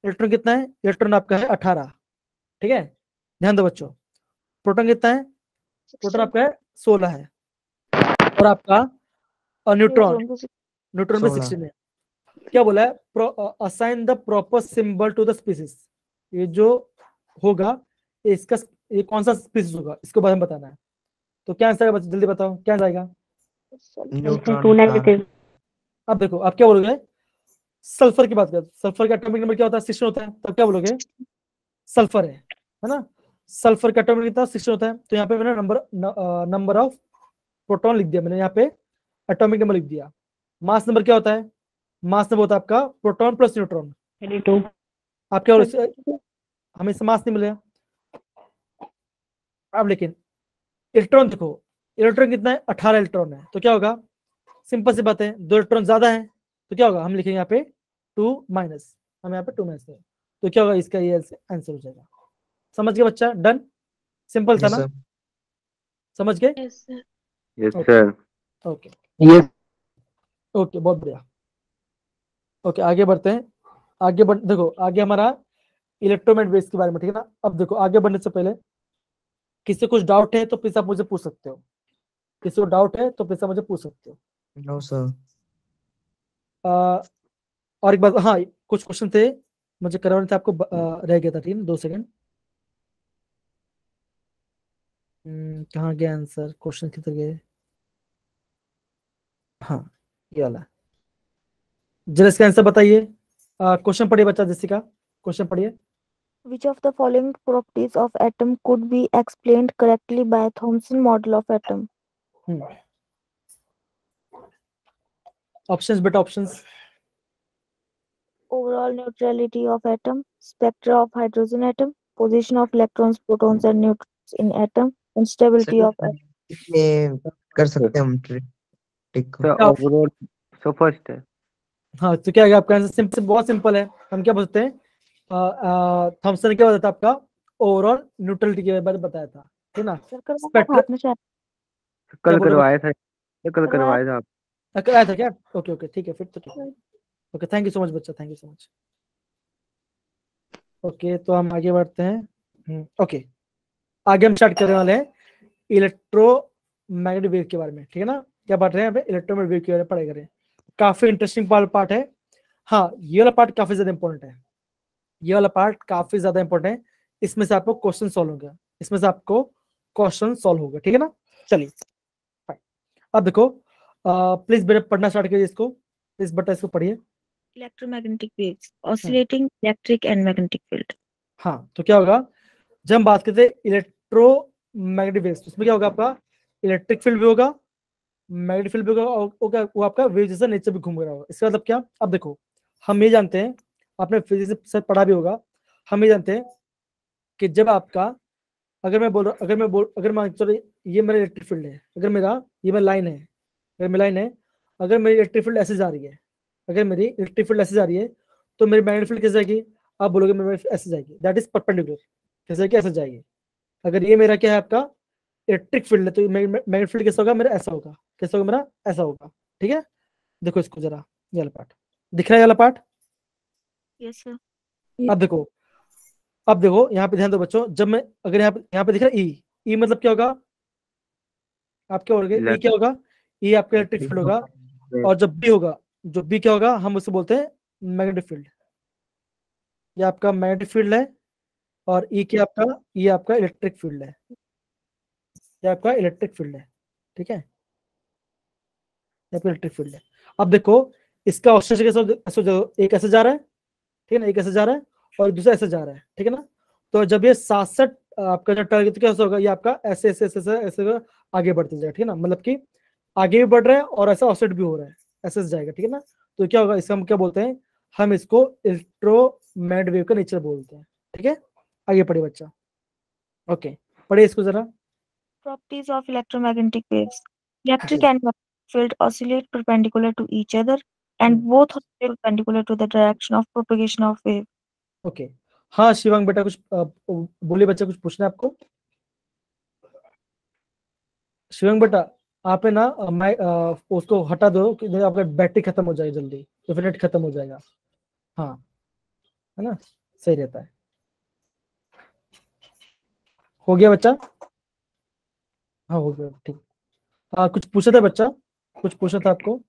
इलेक्ट्रॉन कितना है, इलेक्ट्रॉन आपका है 18। ठीक है, ध्यान दो बच्चों। प्रोटॉन कितना है, प्रोटॉन आपका है 16 है, और आपका न्यूट्रॉन, न्यूट्रॉन भी 16 16 है। क्या बोला है, assign the proper symbol to the species. ये जो होगा इसका, ये कौन सा स्पीसीज होगा इसको बारे में बताना है। तो क्या आंसर है बच्चे, जल्दी बताओ क्या आएगा। न्यूट्रॉन 2 का नेगेटिव। अब देखो आप क्या बोलोगे, सल्फर की बात करें, सल्फर का एटॉमिक नंबर क्या होता है, 16 होता है। तब क्या बोलोगे, सल्फर है ना। सल्फर का एटॉमिक कितना, 16 होता है। तो यहाँ पे मैंने नंबर ऑफ प्रोटॉन लिख दिया, मैंने यहाँ पे एटॉमिक नंबर लिख दिया। मास नंबर क्या होता है, मास नंबर होता है आपका प्रोटॉन प्लस न्यूट्रॉन। 32। आप क्या बोलोगे, हमें इससे मास नहीं मिलेगा। अब लेकिन इलेक्ट्रॉन देखो, इलेक्ट्रॉन कितना है, 18 इलेक्ट्रॉन है। तो क्या होगा, सिंपल सी बात है, 2 इलेक्ट्रॉन ज्यादा है। तो क्या होगा, हम लिखेंगे यहाँ पे 2 माइनस, हम यहाँ पे 2 माइनस। तो क्या होगा, इसका ये आंसर हो जाएगा। समझ गए बच्चा, डन, सिंपल था यस ना, सर, समझ गए। Yes Okay. Sir. Okay yes okay, बहुत बढ़िया। ओके आगे बढ़ते हैं। आगे बढ़, देखो आगे हमारा इलेक्ट्रोमैग्नेटिक वेव्स के बारे में। ठीक है ना। अब देखो आगे बढ़ने से पहले किसी कुछ डाउट है तो प्लीज आप मुझे पूछ सकते हो, किसी को डाउट है तो प्लीज आप मुझे पूछ सकते हो। नो सर, और एक बात, हाँ कुछ क्वेश्चन थे मुझे करवाने थे आपको, रह गया था। ठीक है, 2 सेकंड। कहाँ गया आंसर, क्वेश्चन किधर गए। हाँ ये वाला, जरा इसका आंसर बताइए। क्वेश्चन पढ़िए बच्चा, जैसिका क्वेश्चन पढ़िए। Which of the following properties of atom could be explained correctly by Thomson model of atom? Options बेटा, options. Overall neutrality of atom, spectra of hydrogen atom, position of electrons, protons and neutrons in atom, instability of atom. ये कर सकते हैं हम टिक को। Sir overall so first है। हाँ तो क्या है आपका आंसर, सिंपल, बहुत सिंपल है। हम क्या बोलते हैं, थॉमसन ने क्या बताया था आपका, ओवरऑल न्यूट्रलिटी के बारे में बताया था। ठीक ना। स्पेक्ट्रम हाथ में शायद कल बोल रहे करवाया था, कल करवाया करवाया था आप। आया था क्या। ओके ओके ठीक है, फिर तो ठीक है। Okay thank you so much बच्चा, thank you so much. Okay तो हम आगे बढ़ते हैं। ओके आगे हम स्टार्ट करने वाले हैं इलेक्ट्रोमैग्नेटिक वेव के बारे में। ठीक है ना, क्या पढ़ रहे हैं यहाँ पे, इलेक्ट्रोमैग्नेटिक वेव के बारे में पढ़ाई करें। काफी इंटरेस्टिंग पार्ट है। हाँ ये वाला पार्ट काफी ज्यादा इंपॉर्टेंट है, ये वाला पार्ट काफी ज्यादा इंपॉर्टेंट है। इसमें से आपको क्वेश्चन सॉल्व होगा, इसमें से आपको क्वेश्चन सॉल्व होगा। ठीक है ना। चलिए अब देखो प्लीज बेटा पढ़ना स्टार्ट करिए इसको, प्लीज बेटा इसको पढ़िए। Electromagnetic waves, oscillating electric and magnetic field. हाँ, तो क्या होगा जब हम बात करते हैं इलेक्ट्रोमैग्नेटिक वेव्स, उसमें क्या होगा आपका इलेक्ट्रिक फील्ड भी होगा, मैग्नेटिक फील्ड भी होगा, और वो आपका वेव जैसा नेचर भी घूम रहा होगा। इसका मतलब क्या, अब देखो हम ये जानते हैं, आपने फिजिक्स से पढ़ा भी होगा, हम ये जानते हैं कि जब आपका अगर मैं बोल रहा अगर मान चलो ये मेरा इलेक्ट्रिक फील्ड है, अगर मेरा ये मेरा लाइन है, अगर मेरी लाइन है, अगर मेरी इलेक्ट्रिक फील्ड ऐसे जा रही है, अगर मेरी इलेक्ट्रिक फील्ड ऐसे जा रही है, तो मेरी मैग्नेटिक फील्ड कैसे जाएगी, आप बोलोगे मेरी ऐसे जाएगी, दैट इज परपेंडिकुलर, कैसे कि ऐसे जाएगी। अगर ये मेरा क्या है आपका इलेक्ट्रिक फील्ड है, तो मैग्नेटिक फील्ड कैसा होगा, मेरा ऐसा होगा, कैसा होगा मेरा ऐसा होगा, ठीक है। देखो इसको जरा, ये वाला पार्ट दिख रहा है, ये वाला पार्ट। Yes, sir. अब देखो यहाँ पे ध्यान दो बच्चों, जब मैं अगर यहाँ पे दिख रहा है ई मतलब क्या होगा, आप क्या होगा, ई क्या होगा, ई आपका इलेक्ट्रिक फील्ड होगा, और जब बी होगा, जो बी क्या होगा, हम उसे बोलते हैं मैग्नेटिक फील्ड। ये आपका मैग्नेटिक फील्ड है, और ई क्या आपका, ये आपका इलेक्ट्रिक फील्ड है, ये आपका इलेक्ट्रिक फील्ड है, ठीक है, ये आपका इलेक्ट्रिक फील्ड है। अब देखो इसका ऑस्ट्रेशन कैसे, एक ऐसे जा रहा है, ठीक है ना, एक ऐसे जा रहा है और दूसरा ऐसे जा रहा है, ठीक है ना। तो जब ये 67 आपका जो टारगेट कैसे होगा, ये आपका ऐसे ऐसे ऐसे ऐसे ऐसे आगे बढ़ते जाएगा, ठीक है ना, मतलब कि आगे भी बढ़ रहा है और ऐसा ऑफसेट भी हो रहा है, ऐसे जाएगा, ठीक है ना। तो क्या होगा, इसका हम क्या बोलते हैं, हम इसको इलेक्ट्रोमैग्नेटिक वेव का नेचर बोलते हैं, ठीक है। आगे पढ़िए बच्चा, ओके पढ़िए इसको जरा। Properties of electromagnetic waves. Electric and magnetic field oscillate perpendicular to each other, and both are perpendicular to the direction of propagation of wave. Okay हाँ शिवांग बेटा कुछ बोलिए बच्चा, कुछ पूछना है आपको। शिवांग बेटा आप है ना मैं उसको हटा दो कि नहीं, आपका बैटरी खत्म हो जाएगी जल्दी, तो फिर नेट खत्म हो जाएगा, हाँ है ना, सही रहता है। हो गया बच्चा, हाँ हो गया ठीक। कुछ पूछा था बच्चा, कुछ पूछा था आपको,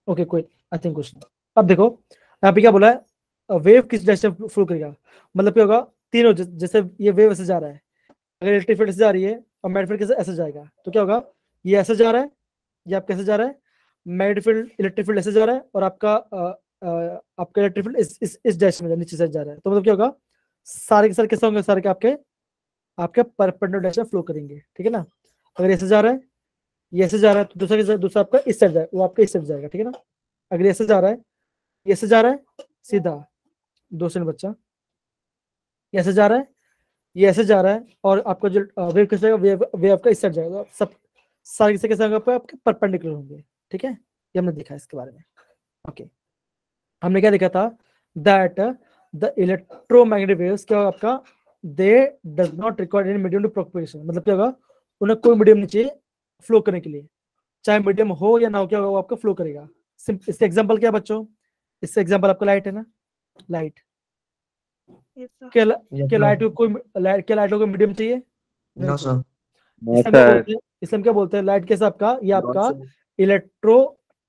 ओके कोई आई थिंक कुछ नहीं। अब देखो यहाँ पे क्या बोला है, वेव किस डायरेक्शन फ्लो करेगा, मतलब क्या होगा, तीनों जैसे ये वेव ऐसे जा रहा है, अगर इलेक्ट्रिक फील्ड ऐसे जा रही है और मैग्नेटिक फील्ड कैसे ऐसे जाएगा, तो क्या होगा, ये ऐसे जा रहा है, ये आप कैसे जा रहा है, मैग्नेटिक फील्ड इलेक्ट्रिक फील्ड ऐसे जा रहा है, और आपका इलेक्ट्रिक फील्ड इस डायरेक्शन में नीचे से जा रहा है, तो मतलब क्या होगा, सारे के सारे कैसे होंगे, सारे के आपके परपेंडिकुलर डायरेक्शन फ्लो करेंगे, ठीक है ना। अगर ऐसे जा रहा है, ये ऐसे जा रहा है, तो दूसरा आपका इस साइड जाएगा, वो आपका इस साइड जाएगा, ठीक है ना। अगर ऐसे जा रहा है, ये ऐसे जा रहा है सीधा, 2 सेकंड बच्चा, ये ऐसे जा रहा है, ये ऐसे जा रहा है, और आपका जो वेव कैसे जाएगा, वेव आपका इस साइड जाएगा, सब सारे कैसे होंगे आपके परपेंडिकुलर होंगे, ठीक है। ये हमने देखा इसके बारे में, ओके। हमने क्या देखा था, दैट द इलेक्ट्रोमैग्नेटिक वेव्स क्या होगा आपका, they does not require any medium to propagation, मतलब क्या होगा, उन्हें कोई मीडियम नहीं चाहिए फ्लो करने के लिए, चाहे मीडियम हो या ना हो, क्या होगा वो आपका फ्लो करेगा। इसका एग्जांपल क्या बच्चों, इससे एग्जांपल आपका लाइट है ना, लाइट Yes, sir. क्या लाइट को कोई मीडियम चाहिए, नो सर, इसलिए क्या बोलते हैं लाइट कैसा आपका, ये आपका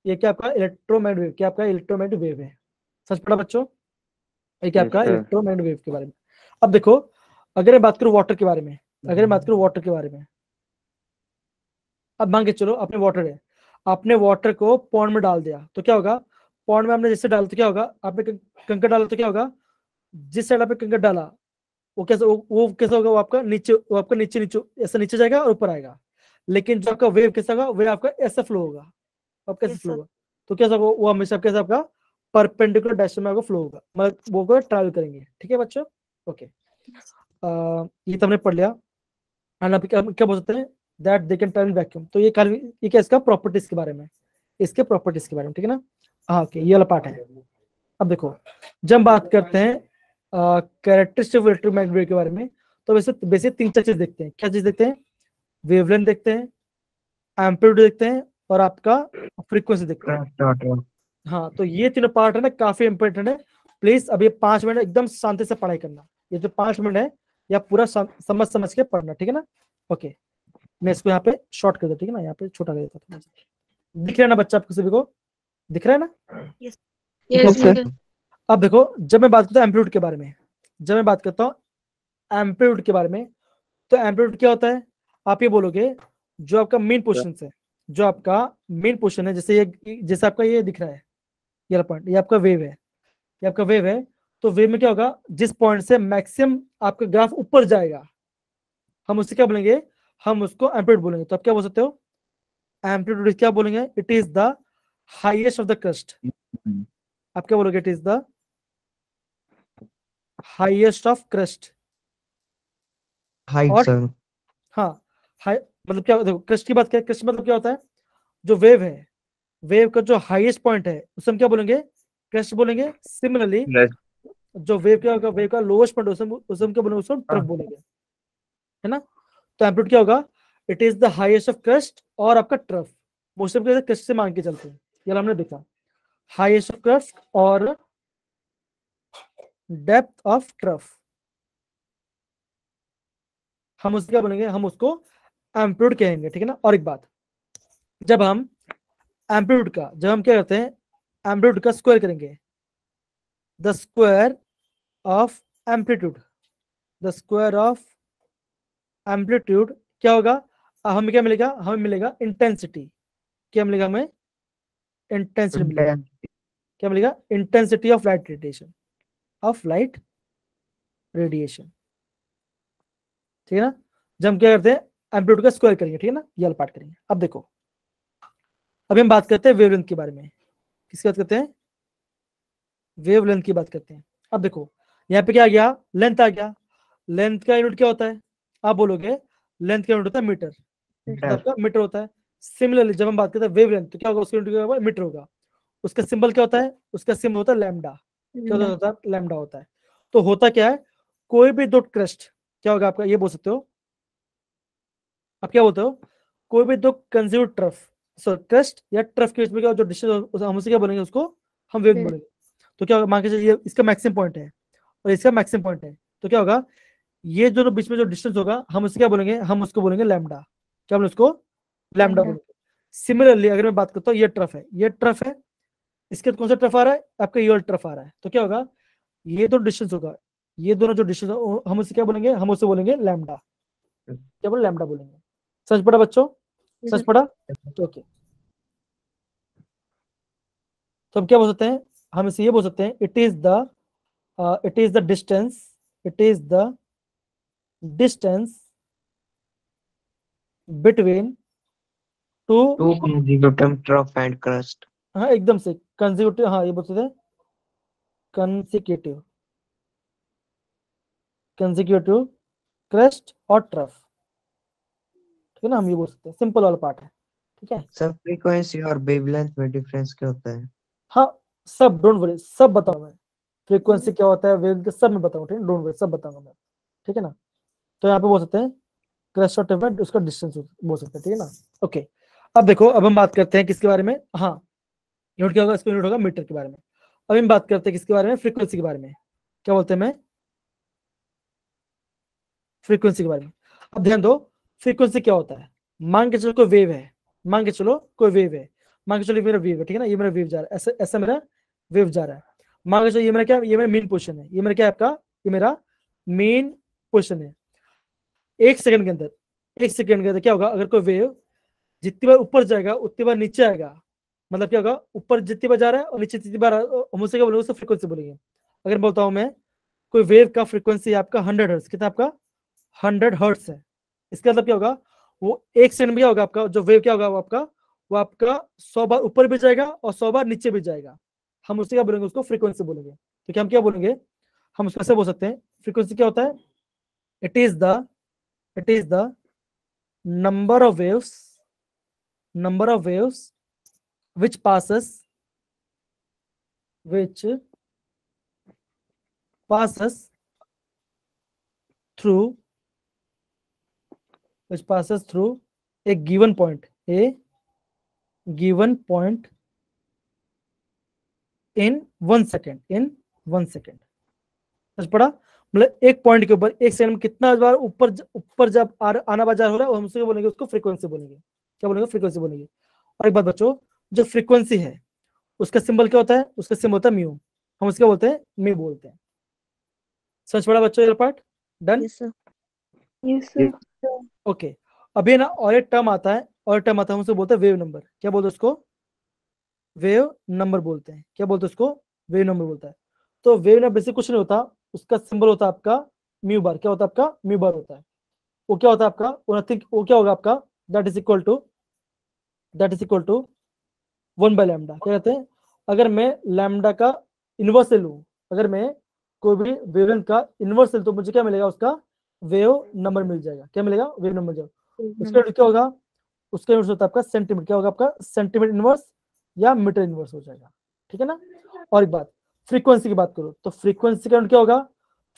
ये क्या आपका इलेक्ट्रोमैग्नेटिक वेव, क्या आपका इलेक्ट्रोमैग्नेटिक वेव है, सच पढ़ा बच्चों, ये क्या आपका इलेक्ट्रोमैग्नेटिक वेव के बारे में। अब देखो अगर मैं बात करूं वाटर के बारे में, अब मान के चलो आपने वाटर है, आपने वाटर को पॉन्ड में डाल दिया, तो क्या होगा, पॉन्ड में आपने जैसे डाला तो क्या होगा, आपने कंकड़ डाला तो क्या होगा, जिस साइड आपने कंकड़ डाला वो कैसा होगा, वो आपका नीचे ऐसा नीचे जाएगा और ऊपर आएगा, लेकिन जो आपका वेव कैसा होगा, वेव आपका ऐसा फ्लो होगा, अब कैसे Yes, फ्लो sir. होगा, तो कैसा होगा, वो हमेशा कैसा आपका परपेंडिकुलर डायरेक्शन में आपका फ्लो होगा, मतलब वो ट्रैवल करेंगे, ठीक है बच्चों, ओके। ये तो हमने पढ़ लिया। एंड आप क्या बोल सकते हैं, that they can travel vacuum, तो ये क्या इसका प्रॉपर्टीज के बारे में, ठीक है ना, हाँ ओके, ये वाला पार्ट है। अब देखो जब हम बात करते हैं कैरेक्टरिस्टिक इलेक्ट्रोमैग्नेटिक वेव के बारे में, तो वैसे बेसिक 3-4 चीज देखते हैं, क्या चीज देखते हैं, वेवलेंथ देखते हैं, एम्पलीट्यूड देखते हैं, और आपका फ्रीक्वेंसी देखते हैं। हाँ तो ये तीनों पार्ट है ना, काफी इंपॉर्टेंट है, प्लीज अभी 5 मिनट एकदम शांति से पढ़ाई करना, ये जो 5 मिनट है या पूरा समझ के पढ़ना, ठीक है ना, ओके। मैं इसको यहाँ पे शॉर्ट कर देता, ठीक है ना, यहाँ पे छोटा कर देता, दिख रहा है ना बच्चा, आपको सभी को दिख रहा है ना, Yes. Yes, sir. अब देखो जब मैं बात करता हूँ एम्पलीट्यूड के बारे में, तो एम्पलीट्यूड क्या होता है, आप ये बोलोगे जो आपका मेन पोर्शन है, जो आपका मेन पोर्शन है, जैसे आपका ये दिख रहा है, ये वाला पॉइंट, ये आपका वेव है, ये आपका वेव है। तो वेव में क्या होगा, जिस पॉइंट से मैक्सिमम आपका ग्राफ ऊपर जाएगा, हम उससे क्या बोलेंगे, हम उसको एम्पलीट्यूड बोलेंगे। तो आप क्या बोल सकते हो, एम्पलीट्यूड क्या बोलेंगे, it is the highest of the crust. आप क्या बोलोगे, it is the highest of crust. Height और सर। हाँ, हाई मतलब क्या, देखो क्रस्ट की बात क्या है, क्रस्ट मतलब क्या होता है, जो वेव है, वेव का जो हाईएस्ट पॉइंट है उसे हम क्या बोलेंगे, क्रस्ट बोलेंगे। सिमिलरली जो वेव क्या होगा, वेव का लोएस्ट पॉइंट उसे हम क्या बोलेंगे, उसको ट्रफ बोलेंगे, है ना। तो एम्पलीट्यूड क्या होगा, it is the highest of crust और आपका ट्रफ। मोस्ट ऑफ क्रस्ट से मांग के चलते हैं, ये हमने देखा, हाईएस्ट ऑफ क्रस्ट और डेप्थ ऑफ ट्रफ। हम उसको क्या बोलेंगे, हम उसको एम्पलीट्यूड कहेंगे, ठीक है ना। और एक बात, जब हम एम्पलीट्यूड का, जब हम क्या करते हैं, एम्पलीट्यूड का स्क्वायर करेंगे, the square of amplitude, the square of amplitude क्या होगा, हमें क्या मिलेगा, हमें मिलेगा इंटेंसिटी। क्या मिलेगा हमें, इंटेंसिटी मिलेगा। क्या मिलेगा, intensity of light radiation, of light radiation, ठीक है ना। जब हम क्या करते हैं, एम्पलीट्यूड का स्क्वायर करेंगे, ठीक है ना, ये वाला पार्ट करेंगे। अब देखो, अभी हम बात करते हैं वेवलेंथ के बारे में। किसकी बात करते हैं, वेवलेंथ की बात करते हैं। अब देखो यहाँ पे क्या आ गया, लेंथ आ गया। लेंथ का यूनिट क्या होता है, आप बोलोगे लेंथ का यूनिट होता है मीटर, तो आपका मीटर होता है। सिमिलरली जब हम बात करते हैं वेवलेंथ, तो क्या होगा, उसका यूनिट क्या होगा, मीटर होगा। उसका सिंबल क्या होता है, उसका सिंबल होता है लैम्डा। क्या होता है, लैम्डा होता है। तो होता क्या है, कोई भी दो क्रस्ट क्या होगा आपका, ये बोल सकते हो आप, क्या बोलते हो, कोई भी दो कंज्यूम ट्रफ, क्रस्ट या ट्रफ के बीच में क्या जो डिस्टेंस, हम उसे क्या बोलेंगे, उसको हम वेव बोलेंगे। तो क्या होगा, मान के चलिए इसका मैक्सिमम पॉइंट है और इसका मैक्सिमम पॉइंट है, तो क्या होगा, ये दोनों बीच में जो डिस्टेंस होगा, हम उससे क्या बोलेंगे, हम उसको बोलेंगे लैम्डा। क्या बोलेंगे उसको, लैम्डा बोलेंगे। सिमिलरली अगर मैं बात करता हूँ, ये ट्रफ है, ये ट्रफ है, इसके कौन सा ट्रफ आ रहा है, आपका ये ट्रफ आ रहा है। तो क्या होगा, ये दो डिस्टेंस होगा, ये दोनों जो डिस्टेंस, हम उसे क्या बोलेंगे, हम उसे बोलेंगे लैम्डा। क्या बोले, लैम्डा बोलेंगे। समझ पड़ा बच्चों, समझ पड़ा, ओके। तो हम क्या बोल सकते हैं, हम इसे ये बोल सकते हैं, it is the distance, it is the distance between two consecutive trough and crust. हाँ एकदम से कंसेक्यूटिव, हाँ ये बोल सकते हैं कंसेक्यूटिव, कंसेक्यूटिव क्रस्ट और ट्रफ, ठीक है ना, हम ये बोल सकते हैं, सिंपल वाला पार्ट है, ठीक है। सर फ्रीक्वेंसी और वेवलेंथ में डिफरेंस क्या होता है? हाँ सब, डोंट वरी, सब बताऊँ मैं, फ्रीक्वेंसी क्या होता है, वेव सब मैं बताऊँ, ठीक है, डोंट वरी, सब बताऊंगा मैं, ठीक है ना। तो यहाँ पे बोल सकते हैं क्रस्ट और ट्रफ, उसका डिस्टेंस बोल सकते हैं, ठीक है ना, ओके। अब देखो, अब हम बात करते हैं किसके बारे में, हाँ यूनिट क्या होगा, इसका यूनिट होगा मीटर के बारे में। अब हम बात करते हैं किसके बारे में, फ्रीक्वेंसी के बारे में। क्या बोलते हैं, मैं फ्रीक्वेंसी के बारे में। अब ध्यान दो, फ्रीक्वेंसी क्या होता है, मान के चलो कोई वेव है, मान के चलो कोई वेव है, मान के चलो ये मेरा वेव है, ठीक है ना, ये मेरा वेव जा रहा है, ऐसा ऐसा मेरा वेव जा रहा है। मान के चलो ये मेरा क्या, ये मेरा मेन पोजीशन है, ये मेरा क्या है आपका, ये मेरा मेन पोजीशन है। एक सेकंड के अंदर, एक सेकंड के अंदर क्या होगा, अगर कोई वेव जितनी बार ऊपर जाएगा उतनी बार नीचे आएगा, मतलब क्या होगा, ऊपर जितनी बार जा रहा है और नीचे जितनी बार, हम उसे क्या बोलेंगे, उसको फ्रीक्वेंसी बोलेंगे। अगर बोलता हूं मैं, कोई वेव का फ्रीक्वेंसी आपका 100 हर्ट्ज, कितना आपका 100 हर्ट्ज है, इसका मतलब क्या होगा, वो एक सेकंड में क्या होगा आपका जो वेव क्या होगा, वो आपका 100 बार ऊपर भी जाएगा और 100 बार नीचे भी जाएगा। हम उससे क्या बोलेंगे, उसको फ्रीक्वेंसी बोलेंगे। तो क्या हम क्या बोलेंगे, हम उसको ऐसे बोल सकते हैं, फ्रीक्वेंसी क्या होता है, it is the number of waves which passes through a given point in 1 second, समझ पड़ा। मतलब एक पॉइंट के ऊपर एक सेकंड में कितना बार ऊपर जब आना बाजार हो रहा है, हम उसको बोलेंगे, उसको फ्रीक्वेंसी बोलेंगे। क्या बोलेंगे, फ्रीक्वेंसी बोलेंगे। और एक बात बच्चों, जो फ्रीक्वेंसी है उसका सिंबल क्या होता है, उसका सिंबल होता है म्यू, हम उसका बोलते हैं म्यू बोलते हैं। समझ पड़ा बच्चों ये part, done, Yes, sir. Yes, sir. Okay. अभी ना और एक टर्म आता है, और टर्म आता है, हम उसे बोलते हैं वेव नंबर। क्या बोलते हैं उसको? वेव नंबर बोलते हैं। क्या बोलते हैं उसको? वेव नंबर बोलता है। तो वेव नंबर बेसिक कुछ नहीं होता, उसका सिंबल होता है आपका म्यू बार। क्या होता है आपका? म्यू बार होता है। वो क्या होता है आपका? वो नथिंग, वो क्या होगा आपका? That is equal to 1/λ। क्या कहते हैं? अगर मैं लैम्डा का इनवर्स ले लूं, अगर मैं कोई भी वेवलेंथ का इनवर्स ले, तो मुझे क्या मिलेगा? उसका वेव नंबर मिल जाएगा। क्या मिलेगा? वेव नंबर मिल जाएगा। उसका क्या होगा? उसका इनवर्स होता है आपका सेंटीमीटर। क्या होगा आपका? सेंटीमीटर इनवर्स या मीटर इनवर्स हो जाएगा। ठीक है ना? और एक बात, फ्रीक्वेंसी की बात करो तो फ्रीक्वेंसी का यूनिट क्या होगा?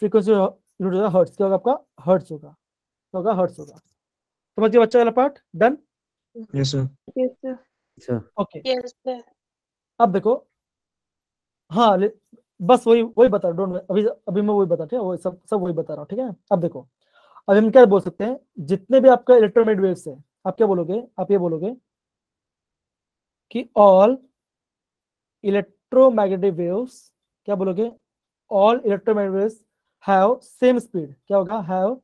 फ्रीक्वेंसी यूनिट होगा हर्ट्ज। क्या होगा आपका? हर्ट्ज होगा। क्या होगा? हर्ट्ज होगा। समझ गए बच्चा वाला part? Done? Yes sir. Yes, sir. sir. Okay. Yes, sir. अब देखो, हाँ बस वही वही बता रहा हूँ, अभी अभी मैं वही बता, ठीक है? वो सब वही बता रहा हूँ, ठीक है? अब देखो, अब हम क्या बोल सकते हैं, जितने भी आपका इलेक्ट्रोमैग्नेटिक वेव्स है, आप क्या बोलोगे? आप ये बोलोगे कि ऑल इलेक्ट्रोमैग्नेटिक वेव्स, क्या बोलोगे? All electromagnetic waves have same speed. क्या होगा? Have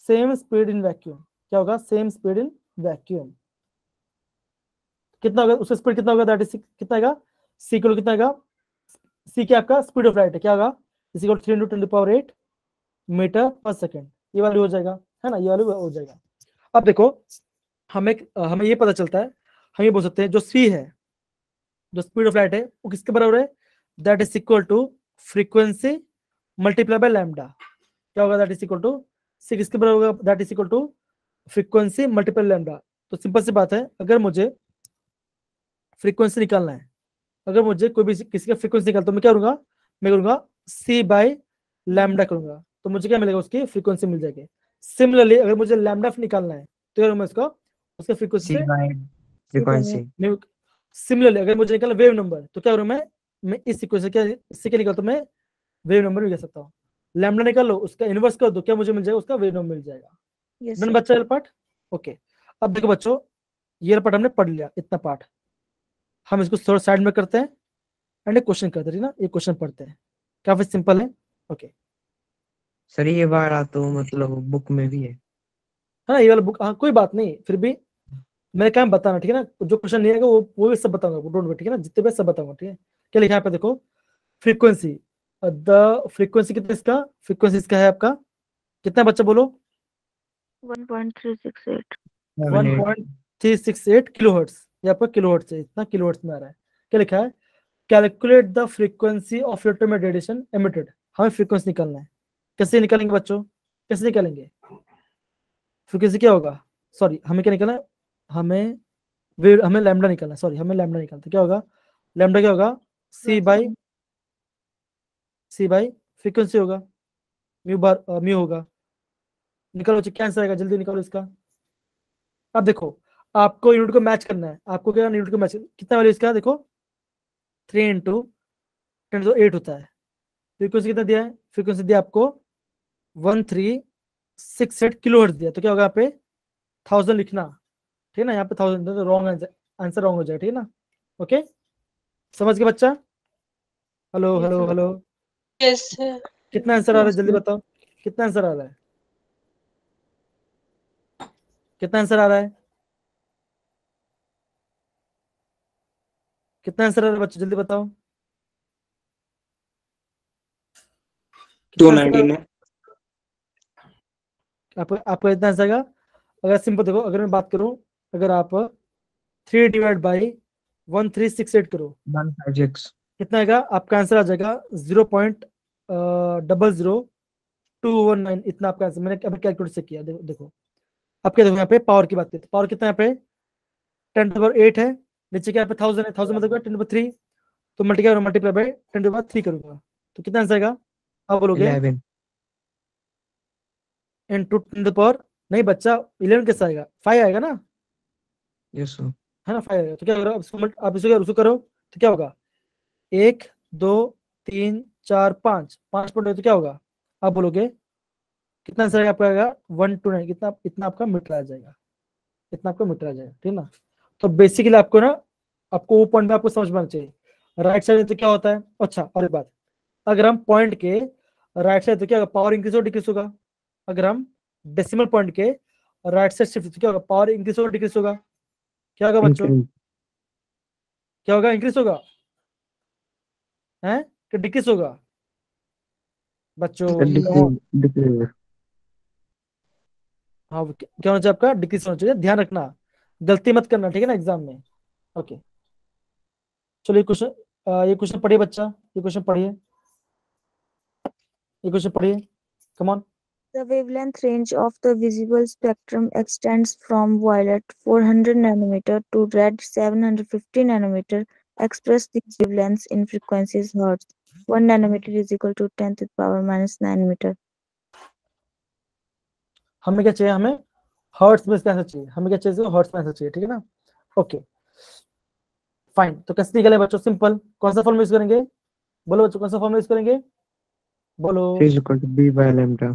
same speed in vacuum. क्या होगा? Same speed in vacuum. कितना होगा उसका स्पीड? कितना होगा? दैट इज कितना आएगा? सी किलो कितना आएगा? सी क्या आपका स्पीड ऑफ लाइट है? क्या होगा? इज इक्वल 3 × 10⁸ मीटर पर सेकेंड। ये वाली हो जाएगा, है ना? ये वाली हो जाएगा। अब देखो, हमें ये पता चलता है, हम ये बोल सकते हैं जो सी है, जो स्पीड ऑफ लाइट है, वो किसके बराबर है? That is equal to frequency multiply by lambda. क्या होगा? That is equal to c किसके बराबर होगा? That is equal to frequency multiply lambda. तो सिंपल सी बात है, अगर मुझे फ्रीक्वेंसी निकालना है, अगर मुझे कोई भी किसी का फ्रीक्वेंसी निकालता, तो मैं क्या करूंगा? मैं करूंगा सी बाय लैम्डा करूंगा, तो मुझे क्या मिलेगा? उसकी फ्रीक्वेंसी मिल जाएगी। सिमिलरली अगर मुझे लैम्डा निकालना है, तो क्या मैं उसका उसके फ्रीक्वेंसी सी से बाय फ्रीक्वेंसी। सिमिलरली अगर मुझे निकालना वेव नंबर, तो क्या करूँ मैं इस इक्वेशन क्या इससे क्या निकालता हूँ? मैं वेव नंबर निकाल सकता हूँ। लैम्डा निकाल लो, उसका इनवर्स कर दो, क्या मुझे मिल जाएगा? उसका वेव नंबर मिल जाएगा। Yes, done sir. बच्चा ये पार्ट? ओके। अब देखो बच्चों, ये पार्ट हमने पढ़ लिया, इतना पार्ट हम इसको थोड़ा साइड में करते हैं एंड एक क्वेश्चन करते हैं ना। ये क्वेश्चन पढ़ते हैं, काफी सिंपल है। ओके, सर ये वाला तो मतलब बुक में भी है। है ना? ये वाला बुक, हाँ कोई बात नहीं, फिर भी मेरे काम बताना, ठीक है ना? जो क्वेश्चन नहीं आएगा वो भी सब बताऊंगा, डोंट वरी, ठीक है ना? जितने भी सब बताऊंगा, ठीक है? क्या लिखा है यहाँ पे देखो, फ्रीक्वेंसी, द फ्रीक्वेंसी कितना इसका? फ्रीक्वेंसी इसका है आपका कितना? बच्चा बोलो। 1.368 1.368 किलोहर्ट्ज। ये आपका किलोहर्ट्ज है, इतना किलोहर्ट्ज में आ रहा है। क्या लिखा है? Calculate the frequency of electromagnetic radiation emitted. हमें फ्रीक्वेंसी निकालना है। कैसे निकालेंगे बच्चों? कैसे निकालेंगे फ्रीक्वेंसी? क्या होगा? सॉरी, हमें क्या निकालना है? हमें लैम्डा निकालना है। सॉरी, हमें लैम्डा निकालना है। क्या होगा? लैम्डा क्या होगा? सी बाई फ्रीक्वेंसी होगा, म्यू होगा। निकालो बच्चे, क्या आंसर आएगा? जल्दी निकालो इसका। अब देखो, आपको यूनिट को मैच करना है। आपको क्या यूनिट को मैच, कितना वैल्यू इसका? देखो 3 × 10⁸ होता है। फ्रीक्वेंसी कितना दिया है? फ्रीक्वेंसी दिया आपको 1368 किलोहर्ट्ज दिया। तो क्या होगा? यहाँ पे 1000 लिखना, ठीक है ना? यहाँ पे 1000 तो रॉन्ग आंसर रॉन्ग हो जाएगा, ठीक है ना? ओके, समझ गए बच्चा? Hello Yes, hello sir. Hello, Yes, sir. कितना आंसर आ रहा है? जल्दी बताओ, कितना आंसर आ रहा है? कितना आंसर आ रहा है? कितना आंसर आ रहा है बच्चों? जल्दी बताओ, कितना आंसर आ रहा 219 है? है। आपका इतना आंसर आएगा। अगर सिंपल देखो, अगर मैं बात करूं, अगर आप 3/1368 करो, 156। कितना आएगा? आपका आंसर आ जाएगा 0.00219। इतना आपका आंसर मैंने अभी कैलकुलेट से किया। देखो अब क्या, देखो यहाँ पे पावर की बात करें, पावर कितना यहाँ पे? 10⁸ है। नीचे क्या पे 1000 है, 1000 मतलब 10⁻3, तो मल्टीप्लाई बाय 10⁻3 करूंगा, तो कितना आंसर आएगा? आप बोलोगे 11। इंटू 10⁻, नहीं बच्चा 11 कैसे आएगा? 5 आएगा ना, यस सर। है ना? 5 आएगा। तो क्या होगा? आप इसको करो, तो क्या होगा? 1 2 3 4 5 5 तो क्या होगा? आप बोलोगे कितना आंसर आपका आएगा? 129। कितना? इतना आपका मीटर आ जाएगा, इतना आपका मीटर आ जाएगा, ठीक ना? तो बेसिकली आपको ना, आपको वो पॉइंट में आपको समझ में आना चाहिए। राइट साइड तो क्या होता है? अच्छा, और एक बात, अगर हम पॉइंट के राइट साइड तो क्या होगा? पावर इंक्रीज और डिक्रीज होगा। अगर हम डेसिमल पॉइंट के राइट से शिफ्ट, तो क्या होगा? पावर इंक्रीज होगा डिक्रीज होगा? क्या होगा बच्चों? Increase. क्या होगा? इंक्रीज होगा है कि डिक्रीज होगा बच्चों? Decrease. Decrease. हाँ, क्या होना चाहिए आपका? डिक्रीज होना चाहिए, ध्यान रखना, गलती मत करना, ठीक है ना एग्जाम में। ओके, चलो ये क्वेश्चन पढ़िए बच्चा, ये क्वेश्चन पढ़िए, ये क्वेश्चन पढ़िए, come on. The wavelength range of the visible spectrum extends from violet 400 nanometer to red 750 nanometer. Express these wavelengths in frequencies hertz. 1 nanometer is equal to 10 to the power minus 9 meter. हमें क्या चाहिए? हमें hertz में इसका answer चाहिए, हमें क्या चाहिए? हर्ट्ज में आंसर चाहिए, ठीक है ना? ओके फाइन, तो कैसे निकले बच्चों? सिंपल, कौन सा फॉर्मूला यूज करेंगे? बोलो बच्चों, कौन सा फॉर्मूला यूज करेंगे? बोलो। C is equal to B by lambda.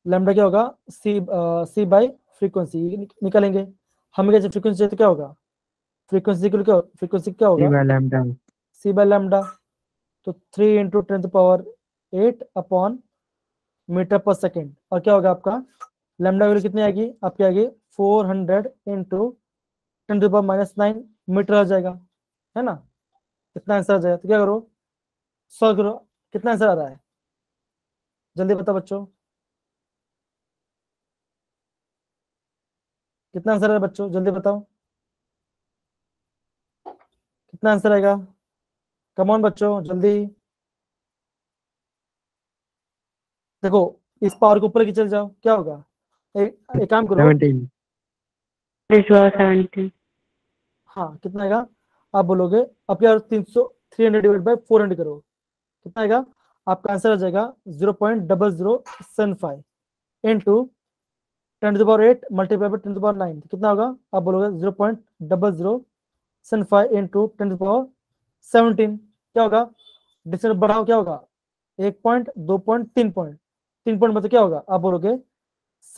Lambda क्या होगा? सी बाय फ्रीक्वेंसी निकालेंगे। हमें क्या चाहिए? फ्रीक्वेंसी चाहिए, तो क्या होगा? फ्रीक्वेंसी क्या C होगा? by lambda. C by lambda, तो 3 इंटू 10 पावर 8 अपॉन मीटर पर सेकेंड, और क्या होगा आपका? लैम्डा वैल्यू कितनी आएगी आपकी? आएगी 400 इंटू 10 पावर माइनस 9 मीटर आ जाएगा, है ना? कितना आंसर आ जाएगा? तो क्या करो, सॉल्व करो। कितना आंसर आ रहा है? जल्दी बताओ बच्चों, कितना आंसर है बच्चों? जल्दी बताओ, कितना आंसर आएगा? कम ऑन बच्चों, जल्दी। देखो, इस पावर को ऊपर की चल जाओ, क्या होगा? एक काम करो, 17. This was 17. हाँ कितना आएगा? आप बोलोगे अब यार 300 डिवाइड बाय 400 करो, कितना आएगा? आपका आंसर आ जाएगा 0.0075 इंटू 10⁸ मल्टीप्लाई बाय 10⁹, कितना होगा? आप बोलोगे 0.0075 इंटू 10⁻17, क्या होगा? डिस्टेंस बढ़ाओ, क्या होगा? 1 पॉइंट, 2 पॉइंट, 3 पॉइंट, 3 पॉइंट मतलब क्या होगा? आप बोलोगे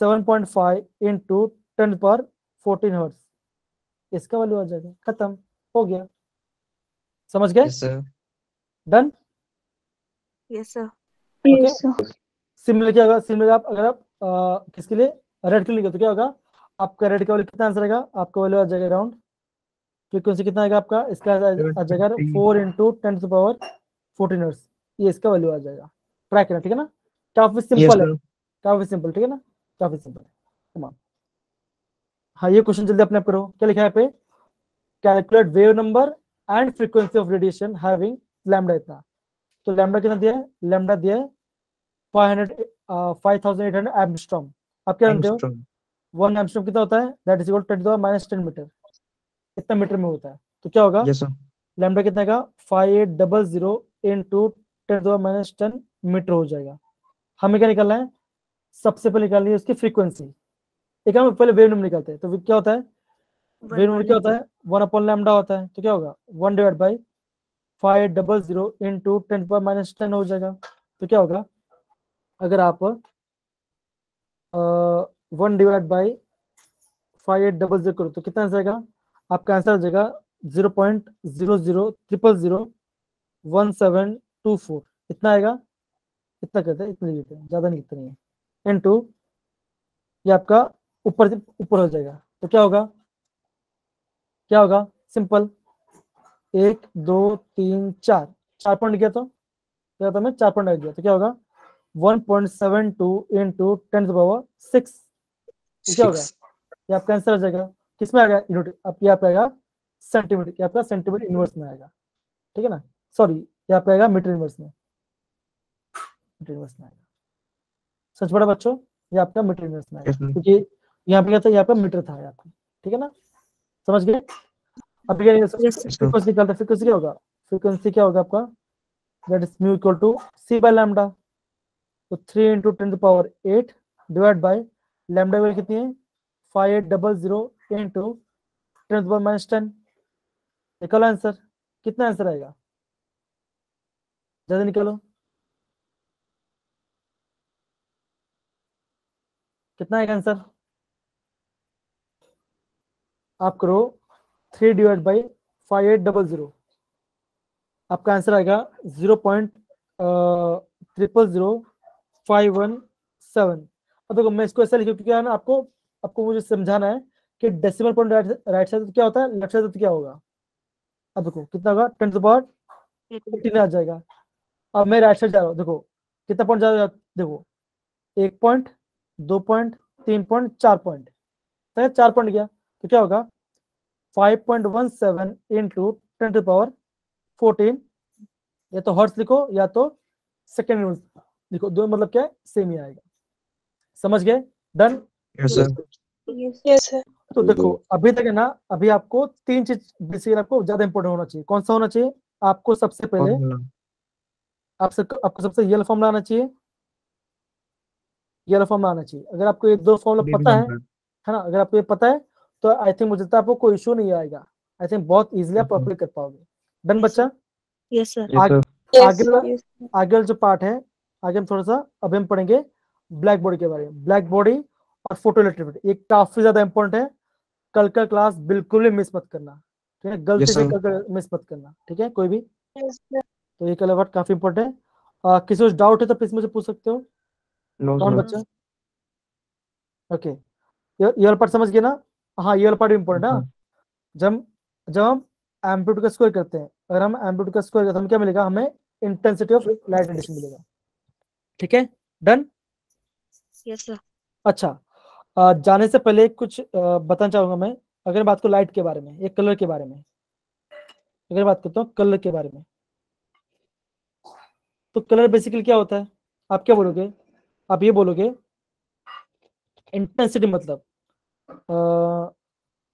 7.5 इंटू 10⁻14 हर्ट्ज, इसका वैल्यू आ जाएगा। खत्म, हो गया, समझ गए? Yes, sir. Done. Yes, sir. Okay, Yes, sir. Similar क्या होगा? सिमिलर आप अगर आप किसके लिए? रेड के लिए, तो क्या होगा? आपका रेड का वैल्यू कितना आंसर आएगा? आपका वैल्यू आ जाएगा अराउंड, फ्रीक्वेंसी कितना आएगा आपका? इसका आ जाएगा 4 इंटू 10⁻14 हर्ट्ज, ये इसका वैल्यू आ जाएगा। ट्राई करना, ठीक है ना? काफी Yes, सिंपल है, sir. काफी सिंपल, ठीक है ना? काफी सिंपल है। Come on. हाँ, ये क्वेश्चन जल्दी अपने आप करो। क्या लिखा है पे? Calculate wave number and frequency of radiation having lambda इतना। तो लैम्डा कितना दिया है? लैम्डा दिया है 5800 एम्स्ट्रॉम। आप क्या जानते हो? Angstrom. 1 एम्स्ट्रॉम कितना होता है? That is equal to 10⁻10 metre, इतना मीटर में होता है। तो क्या होगा? Yes, sir. लैम्डा कितना का? 5800 इंटू 10⁻10 मीटर हो जाएगा। हमें क्या निकालना है? सबसे पहले निकालनी है उसकी फ्रीक्वेंसी। एक हम पहले वेव नंबर निकालते हैं, तो क्या होता है? वेव नंबर क्या होता है? 1 अपॉन लैम्डा होता है, तो क्या होगा? 1 डिवाइड बाई 5800 इंटू 10⁻10 हो जाएगा। तो क्या होगा? अगर आप 1 डिवाइड बाई 5800 करो तो कितना आंसर आएगा? आपका आंसर आ जाएगा 0.00001724, इतना आएगा। इतना करते हैं, इतना लिखते हैं, ज्यादा नहीं, इतना नहीं है। इंटू ये आपका ऊपर ऊपर हो जाएगा, तो क्या होगा? क्या होगा? सिंपल, 1 2 3 4, 4 पॉइंट गया, तो क्या होता? मैं 4 पॉइंट आ गया, तो क्या होगा? 1.72 इंटू 10⁻6, क्या होगा? 6. ये आपका आंसर आ जाएगा। किसमें आ गया? यूनिट, अब ये आपका आएगा सेंटीमीटर, ये आपका सेंटीमीटर इनवर्स में आएगा, ठीक है ना? सॉरी, ये आपका आएगा मीटर इनवर्स में, मीटर इनवर्स में आएगा। सच बड़ा बच्चों, ये आपका मीटर इनवर्स में आएगा, Yes, sir. क्योंकि यहाँ पे क्या था? यहाँ पे मीटर था आपका, ठीक है ना? समझ गए? अब फ्रीक्वेंसी निकालते हैं। फ्रीक्वेंसी क्या होगा? फ्रीक्वेंसी क्या होगा आपका? That is mu equal to c by lambda, तो 3 into 10⁸ divide by lambda value कितनी है? 5800 इंटू 10⁻10। निकालो आंसर, कितना आंसर आएगा? जल्दी निकालो, कितना आएगा आंसर? आप करो 3 डिवाइड बाई 5800, आपका आंसर आएगा 0.000517। अब देखो, मैं इसको ऐसा लिखूँ क्योंकि ना आपको आपको मुझे समझाना है कि डेसिमल पॉइंट राइट साइड क्या होता है, लेफ्ट साइड क्या होगा। अब देखो कितना होगा, 10 to the power 15 आ जाएगा। अब मैं राइट साइड जा रहा हूँ, देखो कितना पॉइंट जा, देखो 1 point, 2 point, 3 point, 4 point, 4 point गया तो क्या होगा 5.17 इंटू 10 to the power 14, या तो हर्ट्ज लिखो या तो सेकेंड लिखो, दोनों मतलब क्या है, सेम ही आएगा। समझ गए? Done. Yes sir. Yes, sir. तो देखो अभी तक है ना, अभी आपको 3 चीज बेसिकली आपको ज्यादा इंपॉर्टेंट होना चाहिए। कौन सा होना चाहिए? आपको सबसे पहले आपको सबसे येलो फॉर्मूला आना चाहिए, येलो फॉर्मूला आना चाहिए। अगर आपको ये दो फॉर्मूला पता है ना, अगर आपको ये पता है तो आई थिंक मुझे लगता है आपको कोई इशू नहीं आएगा। आई थिंक बहुत इजीली आप अप्लाई कर पाओगे। डन बच्चा। Yes, sir. आगे वाला Yes. आगे वाला जो पार्ट है, आगे हम थोड़ा सा अभी हम पढ़ेंगे ब्लैक बॉडी के बारे में। ब्लैक बॉडी और फोटो इलेक्ट्रिसिटी ये काफी ज्यादा इंपॉर्टेंट है। कल का क्लास बिल्कुल भी मिस मत करना, ठीक है? गलती Yes, से sir. कल मिस मत करना, ठीक है? कोई भी Yes, sir. तो ये कल वर्ड काफी इंपॉर्टेंट है। किसी को डाउट है तो प्लीज मुझे पूछ सकते हो। No, कौन sir. बच्चा? ओके, ये वाला पार्ट समझ गए ना? हाँ, ये वाला पार्ट इंपॉर्टेंट है। जब हम एम्पलीट्यूड का स्क्वायर करते हैं, अगर हम एम्पलीट्यूड का स्क्वायर करते हैं, हमें क्या मिलेगा? हमें इंटेंसिटी ऑफ लाइट रेडिएशन मिलेगा। ठीक है, डन। Yes, sir. अच्छा, जाने से पहले कुछ बताना चाहूंगा मैं। अगर बात को लाइट के बारे में, एक कलर के बारे में, अगर बात करता हूँ कलर के बारे में, तो कलर बेसिकली क्या होता है? आप क्या बोलोगे? आप ये बोलोगे इंटेंसिटी मतलब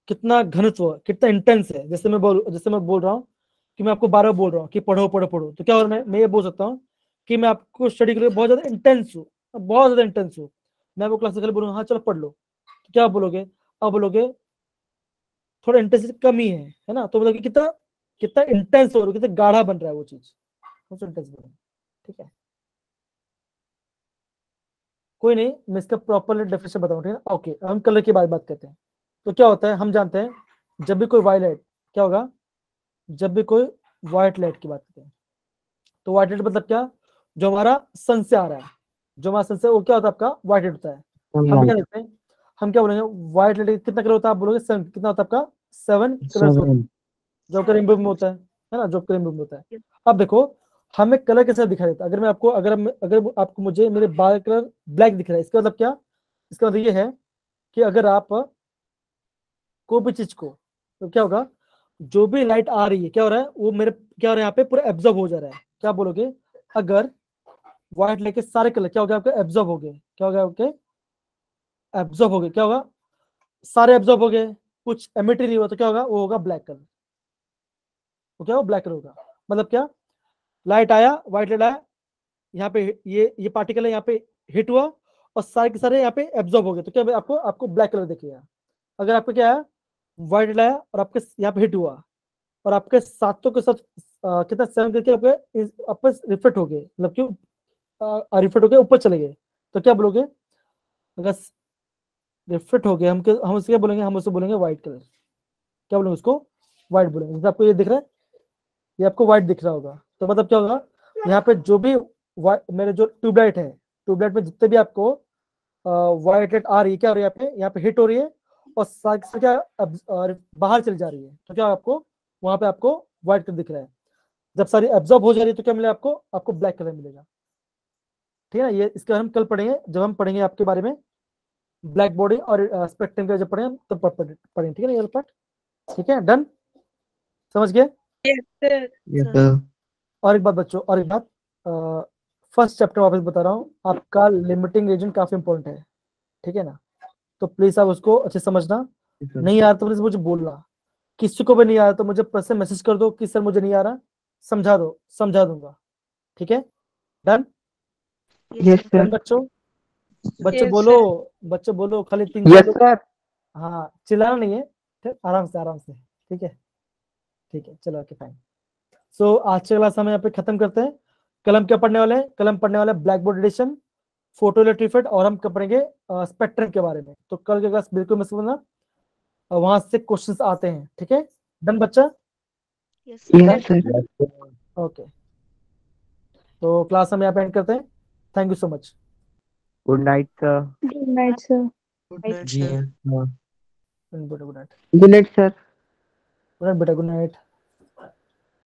कितना घनत्व, कितना इंटेंस है। जैसे मैं बोल रहा हूँ कि मैं आपको 12 बोल रहा हूँ कि पढ़ो पढ़ो पढ़ो, तो क्या हो रहा है? मैं ये बोल सकता हूँ कि मैं आपको स्टडी के लिए बहुत ज्यादा इंटेंस हूँ, बहुत ज्यादा इंटेंस हूँ। मैं आपको क्लासिकल बोलूंगा हाँ चलो पढ़ लो, तो क्या बोलोगे? आप बोलोगे थोड़ा इंटेंसिटी कम ही है ना? तो बोलोगे कितना कितना इंटेंस हो रहा है, कितना गाढ़ा बन रहा है वो चीज, इंटेंस बन रहा है। ठीक है, कोई नहीं, मैं इसका प्रॉपर डेफिनेशन बताऊं, ठीक है? ओके, हम कलर की बात करते हैं। तो क्या होता है, हम जानते हैं जब भी कोई वायलेट, क्या होगा? जब भी कोई व्हाइट लाइट की बात करते हैं, तो व्हाइट लाइट मतलब क्या? जो हमारा सन से आ रहा है, जो हमारा सन से, वो क्या होता है? आपका व्हाइट लाइट होता है। हम क्या देखते हैं, हम क्या बोलेंगे? व्हाइट लाइट कितना कलर होता है? आप बोलोगे सन कितना होता है आपका? 7 कलर होता है, जो आपका रेनबो में होता है ना? जो आपका रेनबो में होता है। अब देखो हमें कलर कैसे दिखाई देता है? अगर मैं आपको अगर आपको मुझे मेरे बाल कलर ब्लैक दिख रहा है, इसका मतलब क्या? इसका मतलब ये है कि अगर आप कोई भी चीज को, तो क्या होगा? जो भी लाइट आ रही है, क्या हो रहा है? वो मेरे क्या हो रहा है? यहाँ पे पूरा एब्जॉर्ब हो जा रहा है। क्या बोलोगे? अगर व्हाइट लाइट के सारे कलर क्या हो गया आपके? एब्जॉर्ब हो गए। क्या हो गया आपके? एब्जॉर्ब हो गए। क्या होगा? सारे एब्जॉर्ब हो गए, कुछ एमिट नहीं हुआ, तो क्या होगा? वो होगा ब्लैक कलर। वो क्या होगा? ब्लैक कलर होगा। मतलब क्या? लाइट आया, व्हाइट लाइट आया, यहाँ पे ये पार्टिकल है, यहाँ पे हिट हुआ और सारे के सारे यहाँ पे एब्जॉर्ब हो गए, तो क्या आपको आपको ब्लैक कलर दिखेगा। अगर आपको क्या है? व्हाइट लाया और आपके यहाँ पे हिट हुआ और आपके सातों के साथ कितना 7 करके आपके आपस रिफ्लेक्ट हो गए, मतलब क्यों रिफ्लेक्ट हो गए, ऊपर चले गए, तो क्या बोलोगे? अगर रिफ्लेक्ट हो गए, हम उससे क्या बोलेंगे? हम उससे बोलेंगे व्हाइट कलर। क्या बोलेंगे उसको? व्हाइट बोलेंगे। जैसे आपको ये दिख रहा है, ये आपको व्हाइट दिख रहा होगा, तो मतलब क्या होगा? यहाँ पे जो भी मेरे जो ट्यूबलाइट है, ट्यूबलाइट में जितने भी आपको व्हाइट लाइट आ रही है, क्या हो रही है? यहाँ पे हिट हो रही है और साथ से क्या बाहर चली जा रही है, तो क्या आपको वहां पे आपको व्हाइट कलर दिख रहा है। जब सारी एब्जॉर्ब हो जा रही है तो क्या मिलेगा आपको? आपको ब्लैक कलर मिलेगा। ठीक है ना? ये इसका हम कल पढ़ेंगे, जब हम पढ़ेंगे आपके बारे में ब्लैक बॉडी और स्पेक्ट्रम का जब पढ़ेंगे तब पढ़ेंगे। ठीक है ना? ये पार्ट ठीक है, डन, समझ गए? Yes, sir. Yes, sir. और एक बात बच्चों, और एक बात, फर्स्ट चैप्टर वापस बता रहा हूँ, आपका लिमिटिंग एजेंट काफी इंपॉर्टेंट है, ठीक है ना? तो प्लीज आप उसको अच्छे समझना। Yes, sir. नहीं आ रहा तो प्लीज मुझे बोलना, किसी को भी नहीं आ रहा तो मुझे पर्सनल मैसेज कर दो कि सर मुझे नहीं आ रहा, समझा दो, समझा दूंगा। ठीक है, डन? Yes, sir. डन बच्चों? बच्चे Yes, बोलो, बच्चे बोलो, खाली 3 Yes, लोग। sir. हाँ, चिल्लाना नहीं है, ठीक? आराम से आराम से, ठीक है? ठीक है, चलो ओके फाइन। सो आज के क्लास हम यहाँ पे खत्म करते हैं। कल हम क्या पढ़ने वाले हैं? कल हम पढ़ने वाले हैं black body radiation, photo electric और हम पढ़ेंगे स्पेक्ट्रम के बारे में। तो कल के क्लास बिल्कुल मिस करना, वहां से क्वेश्चंस आते हैं। ठीक है, डन बच्चा? Yes, sir. Yes, sir. Okay, तो क्लास हम यहाँ पे एंड करते हैं। Thank you so much. Good night, sir. Good night, sir. जी हाँ। बेटा good night good night sir. बेटा गुड नाइट